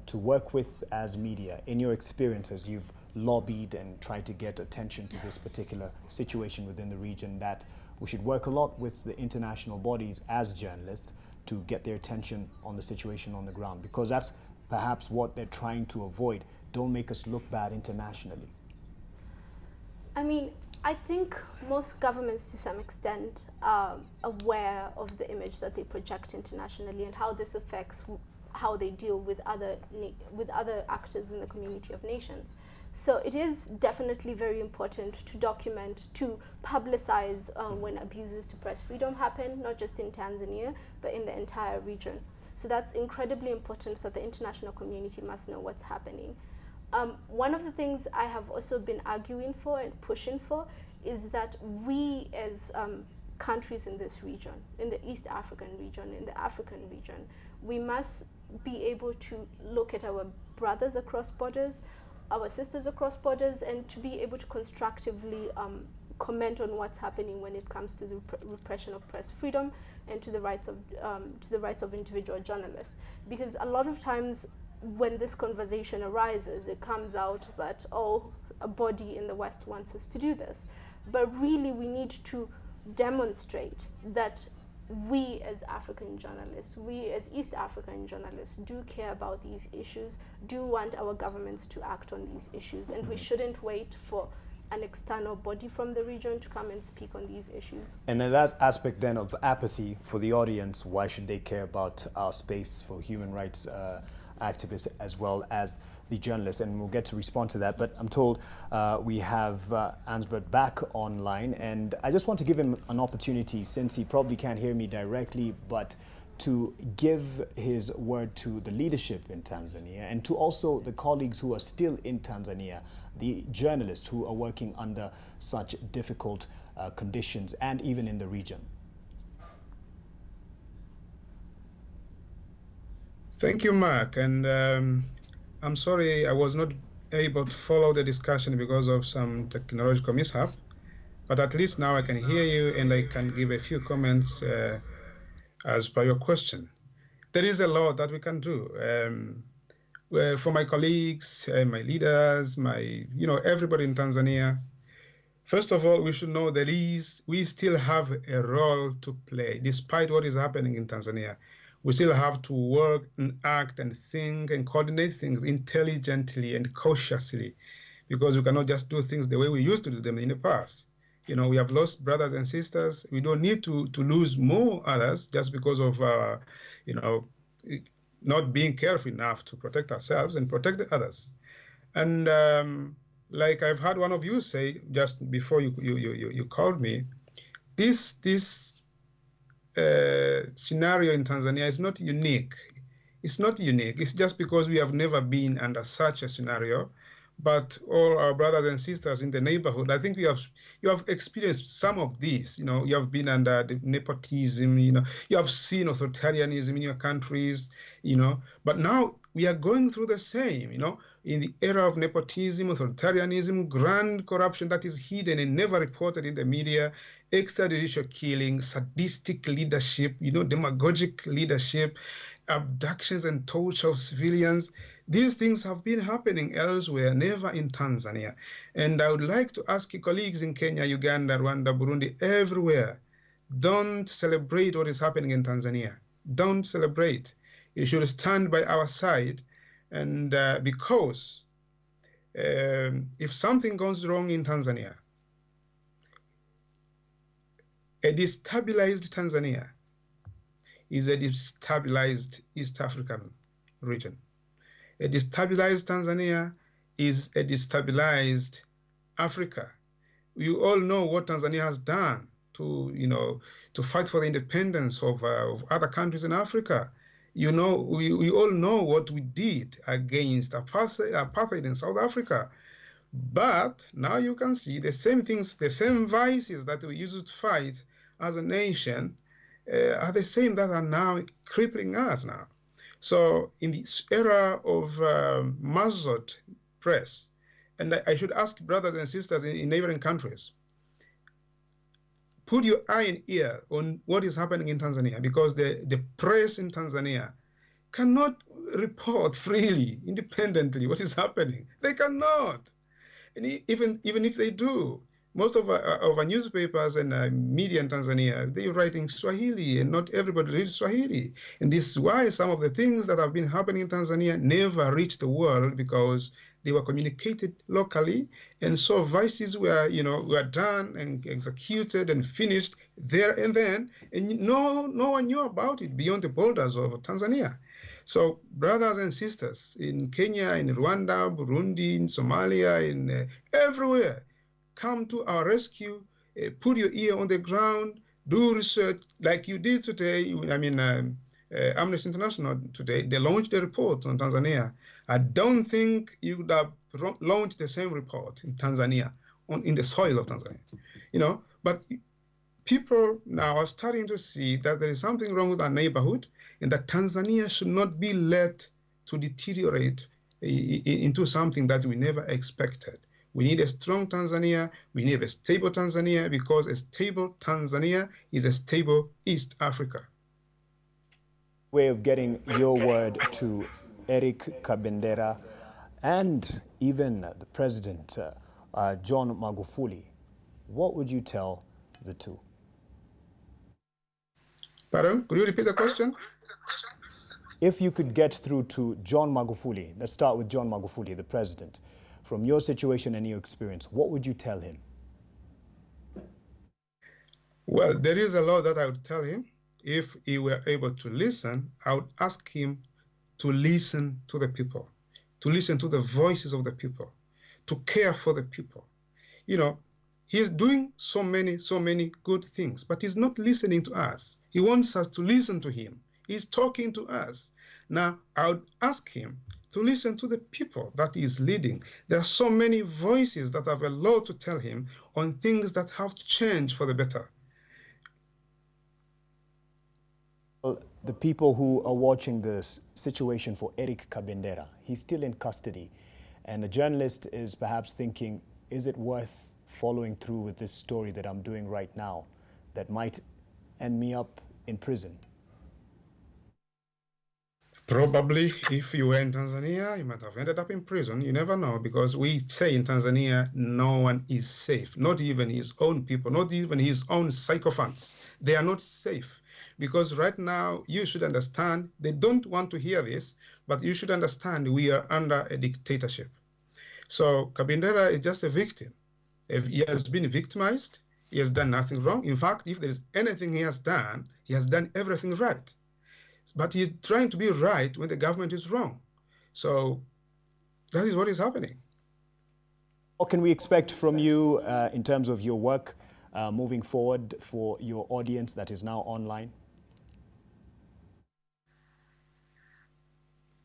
to work with as media. In your experience, as you've lobbied and tried to get attention to this particular situation within the region, that we should work a lot with the international bodies as journalists to get their attention on the situation on the ground, because that's perhaps what they're trying to avoid. Don't make us look bad internationally. I mean, I think most governments to some extent are aware of the image that they project internationally and how this affects how they deal with other actors in the community of nations. So it is definitely very important to document, to publicize when abuses to press freedom happen, not just in Tanzania, but in the entire region. So that's incredibly important that the international community must know what's happening. One of the things I have also been arguing for and pushing for is that we as countries in this region, in the East African region, in the African region, we must be able to look at our brothers across borders, our sisters across borders, and to be able to constructively comment on what's happening when it comes to the repression of press freedom and to the rights of individual journalists. Because a lot of times when this conversation arises, it comes out that, oh, a body in the West wants us to do this. But really we need to demonstrate that we as African journalists, we as East African journalists do care about these issues, do want our governments to act on these issues, and we shouldn't wait for an external body from the region to come and speak on these issues. And in that aspect then of apathy for the audience, why should they care about our space for human rights activists as well as the journalists? And we'll get to respond to that. But I'm told we have Ansbert back online, and I just want to give him an opportunity, since he probably can't hear me directly, but to give his word to the leadership in Tanzania and to also the colleagues who are still in Tanzania, the journalists who are working under such difficult conditions and even in the region. Thank you, Mark. And I'm sorry I was not able to follow the discussion because of some technological mishap, but at least now I can hear you and I can give a few comments as per your question. There is a lot that we can do. For my colleagues, my leaders, everybody in Tanzania, first of all, we should know that we still have a role to play, despite what is happening in Tanzania. We still have to work and act and think and coordinate things intelligently and cautiously, because we cannot just do things the way we used to do them in the past. We have lost brothers and sisters. We don't need to lose more others just because of, not being careful enough to protect ourselves and protect the others. And like I've heard one of you say just before you called me, this scenario in Tanzania is not unique. It's not unique. It's just because we have never been under such a scenario. But all our brothers and sisters in the neighborhood, I think you have experienced some of this. You have been under the nepotism. You have seen authoritarianism in your countries. But now we are going through the same. In the era of nepotism, authoritarianism, grand corruption that is hidden and never reported in the media, extrajudicial killing, sadistic leadership, demagogic leadership, abductions and torture of civilians. These things have been happening elsewhere, never in Tanzania. And I would like to ask your colleagues in Kenya, Uganda, Rwanda, Burundi, everywhere, don't celebrate what is happening in Tanzania. Don't celebrate. You should stand by our side. And because if something goes wrong in Tanzania, a destabilized Tanzania is a destabilized East African region. A destabilized Tanzania is a destabilized Africa. You all know what Tanzania has done to fight for the independence of other countries in Africa. We all know what we did against apartheid in South Africa. But now you can see the same things, the same vices that we used to fight as a nation are the same that are now crippling us now. So in this era of muzzled press, and I should ask brothers and sisters in neighboring countries, put your eye and ear on what is happening in Tanzania, because the press in Tanzania cannot report freely, independently what is happening. They cannot. And even if they do, most of our newspapers and media in Tanzania, they're writing Swahili, and not everybody reads Swahili. And this is why some of the things that have been happening in Tanzania never reached the world, because they were communicated locally, and so vices were done and executed and finished there and then, and no one knew about it beyond the borders of Tanzania. So brothers and sisters in Kenya, in Rwanda, Burundi, in Somalia, in everywhere, come to our rescue, put your ear on the ground, do research like you did today. I mean, Amnesty International today, they launched a report on Tanzania. I don't think you would have launched the same report in Tanzania, in the soil of Tanzania, but people now are starting to see that there is something wrong with our neighborhood, and that Tanzania should not be let to deteriorate into something that we never expected. We need a strong Tanzania. We need a stable Tanzania, because a stable Tanzania is a stable East Africa. Way of getting your word to Eric Kabendera and even the President, John Magufuli. What would you tell the two? Pardon? Could you repeat the question? If you could get through to John Magufuli, let's start with John Magufuli, the President. From your situation and your experience, what would you tell him? Well, there is a lot that I would tell him. If he were able to listen, I would ask him to listen to the people, to listen to the voices of the people, to care for the people. He's doing so many good things, but he's not listening to us. He wants us to listen to him. He's talking to us. Now, I would ask him to listen to the people that he's leading. There are so many voices that have a lot to tell him on things that have to change for the better. The people who are watching this situation for Eric Kabendera, he's still in custody, and a journalist is perhaps thinking, is it worth following through with this story that I'm doing right now that might end me up in prison? Probably, if you were in Tanzania, you might have ended up in prison. You never know, because we say in Tanzania, no one is safe. Not even his own people, not even his own sycophants. They are not safe, because right now, you should understand, they don't want to hear this, but you should understand we are under a dictatorship. So Kabendera is just a victim. If he has been victimized, he has done nothing wrong. In fact, if there is anything he has done everything right. But he's trying to be right when the government is wrong. So that is what is happening. What can we expect from you in terms of your work moving forward for your audience that is now online?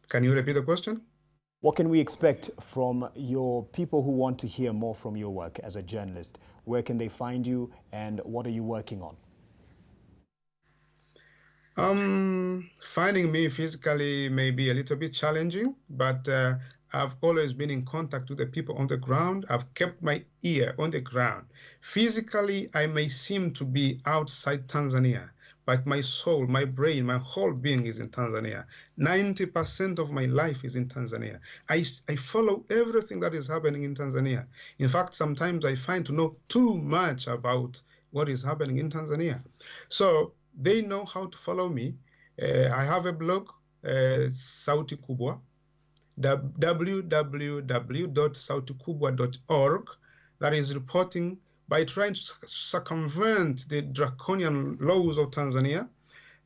Can you repeat the question? What can we expect from your people who want to hear more from your work as a journalist? Where can they find you, and what are you working on? Finding me physically may be a little bit challenging, but I've always been in contact with the people on the ground. I've kept my ear on the ground. Physically, I may seem to be outside Tanzania, but my soul, my brain, my whole being is in Tanzania. 90% of my life is in Tanzania. I follow everything that is happening in Tanzania. In fact, sometimes I find to know too much about what is happening in Tanzania. So they know how to follow me. I have a blog, Sauti Kubwa, www.sautikubwa.org, that is reporting by trying to circumvent the draconian laws of Tanzania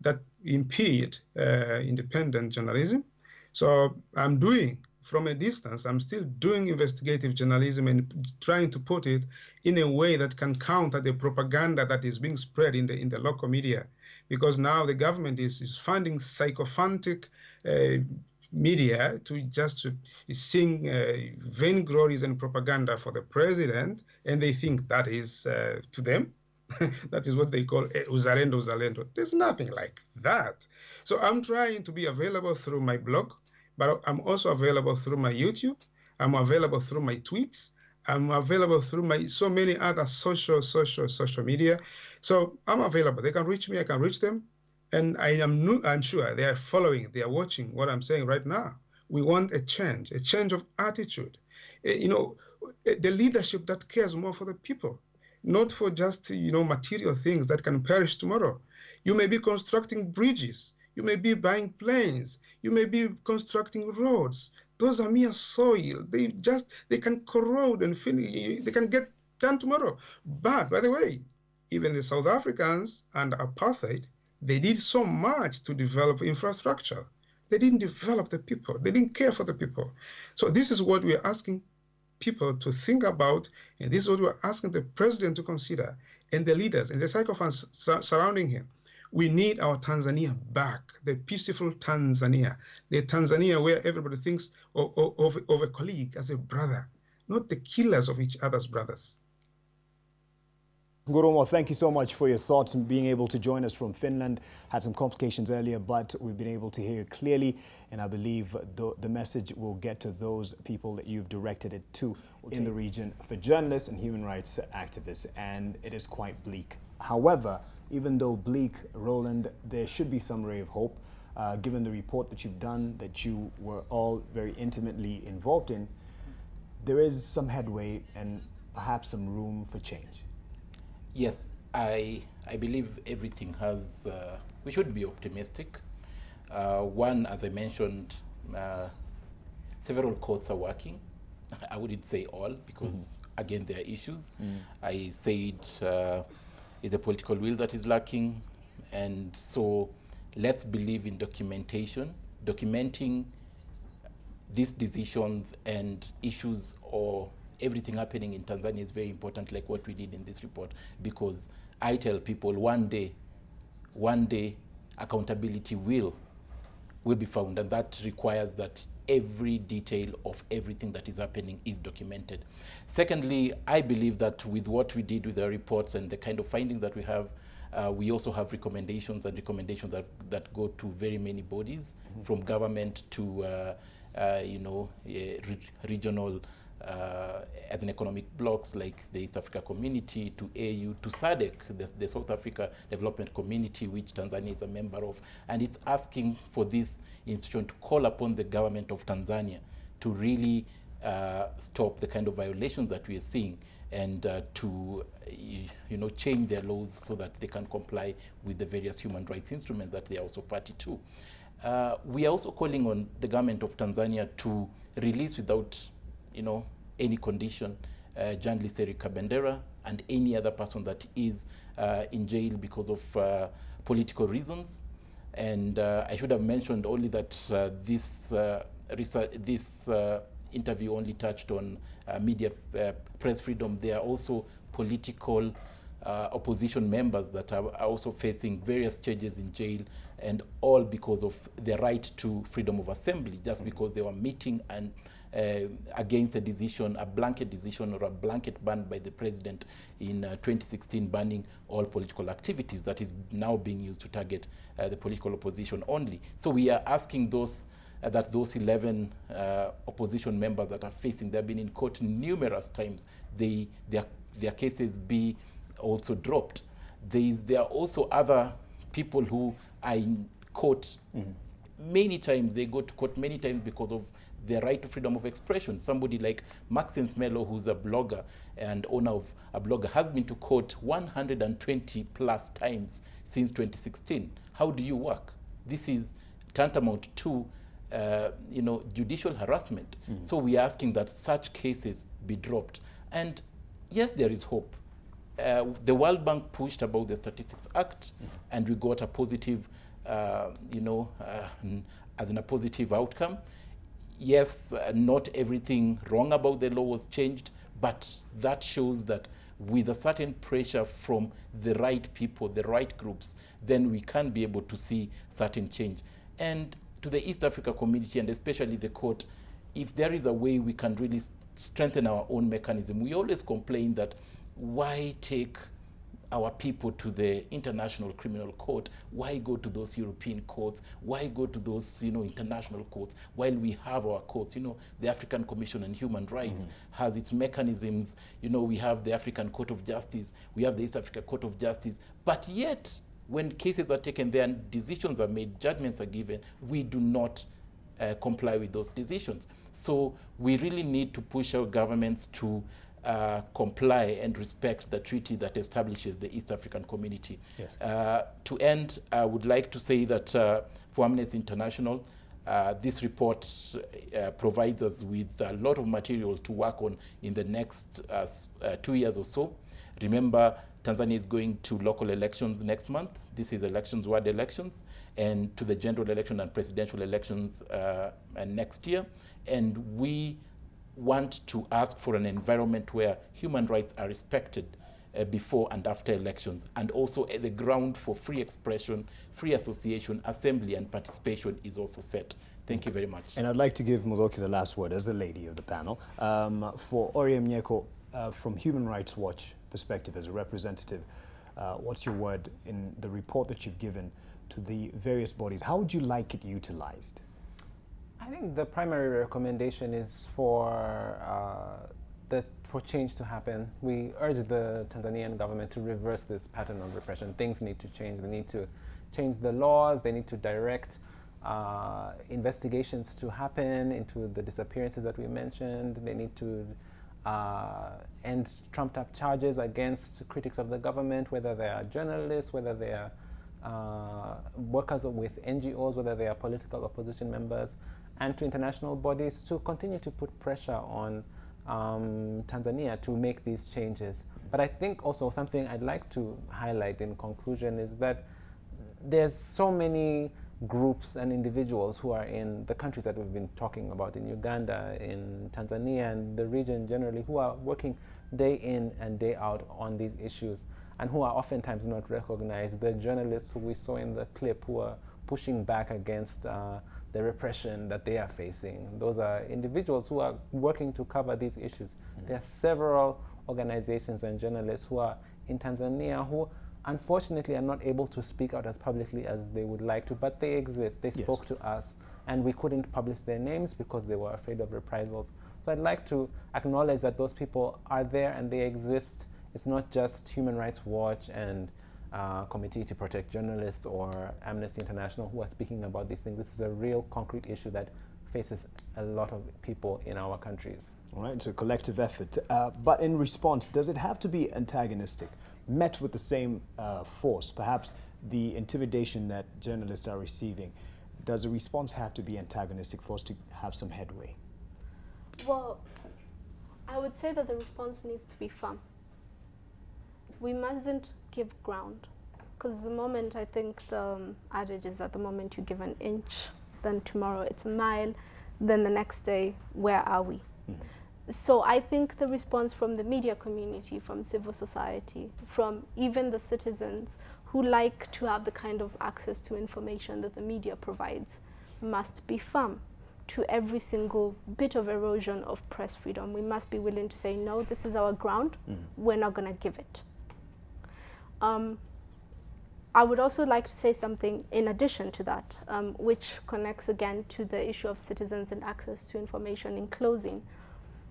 that impede independent journalism. So I'm doing from a distance. I'm still doing investigative journalism and trying to put it in a way that can counter the propaganda that is being spread in the local media. Because now the government is funding sycophantic media to just sing vainglories and propaganda for the president, and they think that is to them. That is what they call uzalendo, uzalendo. There's nothing like that. So I'm trying to be available through my blog, but I'm also available through my YouTube. I'm available through my tweets. I'm available through my so many other social media. So I'm available. They can reach me. I can reach them. And I'm sure they are following, they are watching what I'm saying right now. We want a change of attitude. The leadership that cares more for the people, not for just, material things that can perish tomorrow. You may be constructing bridges. You may be buying planes. You may be constructing roads. Those are mere soil. They can corrode and finish. They can get done tomorrow. But by the way, even the South Africans and apartheid, they did so much to develop infrastructure. They didn't develop the people. They didn't care for the people. So this is what we're asking people to think about, and this is what we're asking the president to consider, and the leaders and the sycophants surrounding him. We need our Tanzania back, the peaceful Tanzania, the Tanzania where everybody thinks of a colleague as a brother, not the killers of each other's brothers. Ngurumo, thank you so much for your thoughts and being able to join us from Finland. Had some complications earlier, but we've been able to hear you clearly, and I believe the message will get to those people that you've directed it to in the region for journalists and human rights activists, and it is quite bleak. However, even though bleak, Roland, there should be some ray of hope, given the report that you've done, that you were all very intimately involved in. There is some headway and perhaps some room for change. Yes, I believe everything has, we should be optimistic. One, as I mentioned, several courts are working. I wouldn't say all, because again, there are issues. I said it's the political will that is lacking. And so let's believe in documentation, documenting these decisions and issues or everything happening in Tanzania is very important, like what we did in this report, because I tell people one day accountability will be found, and that requires that every detail of everything that is happening is documented. Secondly, I believe that with what we did with the reports and the kind of findings that we have, we also have recommendations that go to very many bodies, from government to regional as an economic blocks like the East Africa Community, to AU, to SADC, the South Africa Development Community, which Tanzania is a member of. And it's asking for this institution to call upon the government of Tanzania to really stop the kind of violations that we are seeing, and to change their laws so that they can comply with the various human rights instruments that they are also party to. We are also calling on the government of Tanzania to release without any condition journalist Eric Kabendera and any other person that is in jail because of political reasons. And I should have mentioned only that this interview only touched on media press freedom. There are also political opposition members that are also facing various charges in jail, and all because of their right to freedom of assembly, just because they were meeting and against a decision, a blanket decision or a blanket ban by the president in 2016, banning all political activities that is now being used to target the political opposition only. So we are asking those 11 opposition members that are facing, they've been in court numerous times, their cases be also dropped. There are also other people who are in court many times. They go to court many times because of their right to freedom of expression. Somebody like Maxence Melo, who's a blogger and owner of a blogger, has been to court 120 plus times since 2016. How do you work? This is tantamount to judicial harassment. So we are asking that such cases be dropped. And yes, there is hope. The World Bank pushed about the Statistics Act, and we got a positive, as in a positive outcome. yes, not everything wrong about the law was changed, but that shows that with a certain pressure from the right people, the right groups, then we can be able to see certain change. And to the East Africa community, and especially the court, if there is a way we can really strengthen our own mechanism, we always complain that why take our people to the International Criminal Court? Why go to those European courts? Why go to those, international courts while we have our courts? The African Commission on Human Rights has its mechanisms. We have the African Court of Justice, we have the East Africa Court of Justice, but yet when cases are taken there and decisions are made, judgments are given, we do not comply with those decisions. So we really need to push our governments to comply and respect the treaty that establishes the East African community. Yes. To end, I would like to say that for Amnesty International, this report provides us with a lot of material to work on in the next 2 years or so. Remember, Tanzania is going to local elections next month. This is elections, ward elections, and to the general election and presidential elections next year. And we want to ask for an environment where human rights are respected before and after elections, and also the ground for free expression, free association, assembly, and participation is also set. Thank you very much. And I'd like to give Muloki the last word as the lady of the panel. For Orie Mnyeko, from Human Rights Watch perspective as a representative, what's your word in the report that you've given to the various bodies? How would you like it utilized? I think the primary recommendation is for change to happen. We urge the Tanzanian government to reverse this pattern of repression. Things need to change. They need to change the laws. They need to direct investigations to happen into the disappearances that we mentioned. They need to end trumped-up charges against critics of the government, whether they are journalists, whether they are workers with NGOs, whether they are political opposition members, and to international bodies to continue to put pressure on Tanzania to make these changes. But I think also something I'd like to highlight in conclusion is that there's so many groups and individuals who are in the countries that we've been talking about, in Uganda, in Tanzania, and the region generally, who are working day in and day out on these issues and who are oftentimes not recognized. The journalists who we saw in the clip who are pushing back against the repression that they are facing. Those are individuals who are working to cover these issues. There are several organizations and journalists who are in Tanzania who unfortunately are not able to speak out as publicly as they would like to, but they exist. They spoke to us, and we couldn't publish their names because they were afraid of reprisals. So I'd like to acknowledge that those people are there and they exist. It's not just Human Rights Watch and Committee to Protect Journalists or Amnesty International who are speaking about these things. This is a real concrete issue that faces a lot of people in our countries. All right, it's a collective effort. But in response, does it have to be antagonistic, met with the same force? Perhaps the intimidation that journalists are receiving, does a response have to be antagonistic for us to have some headway? Well, I would say that the response needs to be firm. We mustn't give ground, because the moment, I think the adage is that the moment you give an inch, then tomorrow it's a mile, then the next day, where are we? So I think the response from the media community, from civil society, from even the citizens who like to have the kind of access to information that the media provides, must be firm to every single bit of erosion of press freedom. We must be willing to say, no, this is our ground, we're not going to give it. I would also like to say something in addition to that, which connects again to the issue of citizens and access to information in closing.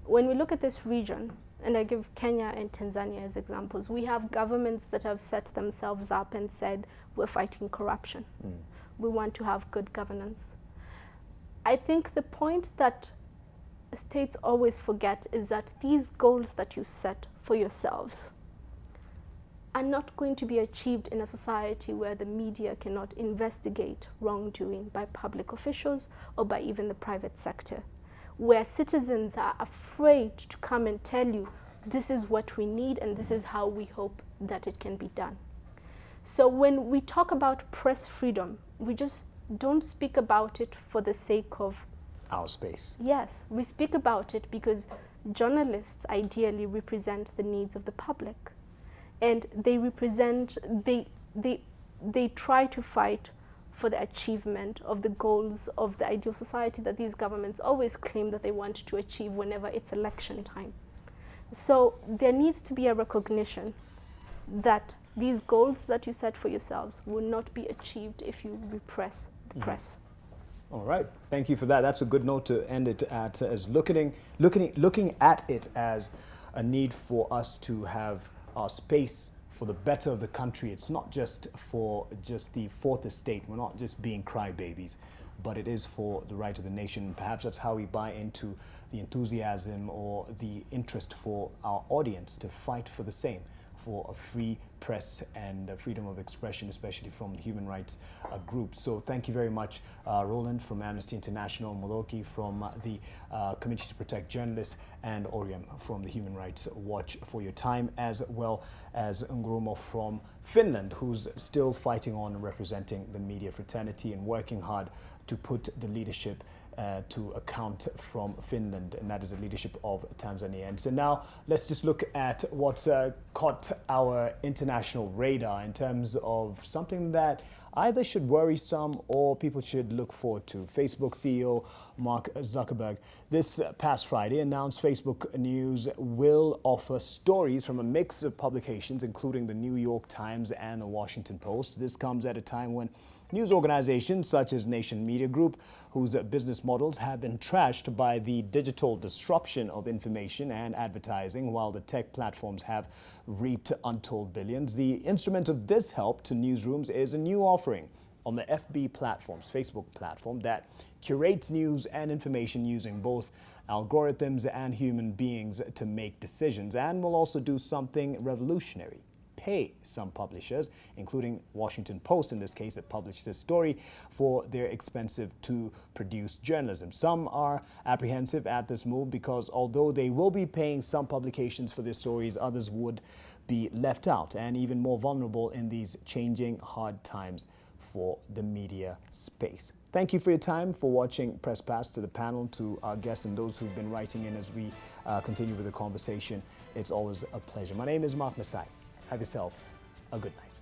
When we look at this region, and I give Kenya and Tanzania as examples, we have governments that have set themselves up and said, we're fighting corruption. We want to have good governance. I think the point that states always forget is that these goals that you set for yourselves are not going to be achieved in a society where the media cannot investigate wrongdoing by public officials or by even the private sector, where citizens are afraid to come and tell you, this is what we need and this is how we hope that it can be done. So when we talk about press freedom, we just don't speak about it for the sake of our space. Yes, we speak about it because journalists ideally represent the needs of the public, and they try to fight for the achievement of the goals of the ideal society that these governments always claim that they want to achieve whenever it's election time. So there needs to be a recognition that these goals that you set for yourselves will not be achieved if you repress the press. All right, thank you for that. That's a good note to end it at, as looking at it as a need for us to have our space for the better of the country. It's not just for just the fourth estate. We're not just being crybabies, but it is for the right of the nation. Perhaps that's how we buy into the enthusiasm or the interest for our audience to fight for the same, for a free press and freedom of expression, especially from the human rights groups. So thank you very much, Roland from Amnesty International, Moloki from the Committee to Protect Journalists, and Oriam from the Human Rights Watch for your time, as well as Ngurumo from Finland, who's still fighting on and representing the media fraternity and working hard to put the leadership to account from Finland, and that is the leadership of Tanzania. And so now let's just look at what's caught our international radar in terms of something that either should worry some or people should look forward to. Facebook CEO Mark Zuckerberg this past Friday announced Facebook News will offer stories from a mix of publications, including the New York Times and the Washington Post. This comes at a time when news organizations such as Nation Media Group, whose business models have been trashed by the digital disruption of information and advertising, while the tech platforms have reaped untold billions. The instrument of this help to newsrooms is a new offering on the FB platform's Facebook platform that curates news and information using both algorithms and human beings to make decisions, and will also do something revolutionary: pay some publishers, including Washington Post in this case, that published this story, for their expensive to produce journalism. Some are apprehensive at this move because although they will be paying some publications for their stories, others would be left out and even more vulnerable in these changing hard times for the media space. Thank you for your time, for watching Press Pass. To the panel, to our guests and those who've been writing in as we continue with the conversation, it's always a pleasure. My name is Mark Masai. Have yourself a good night.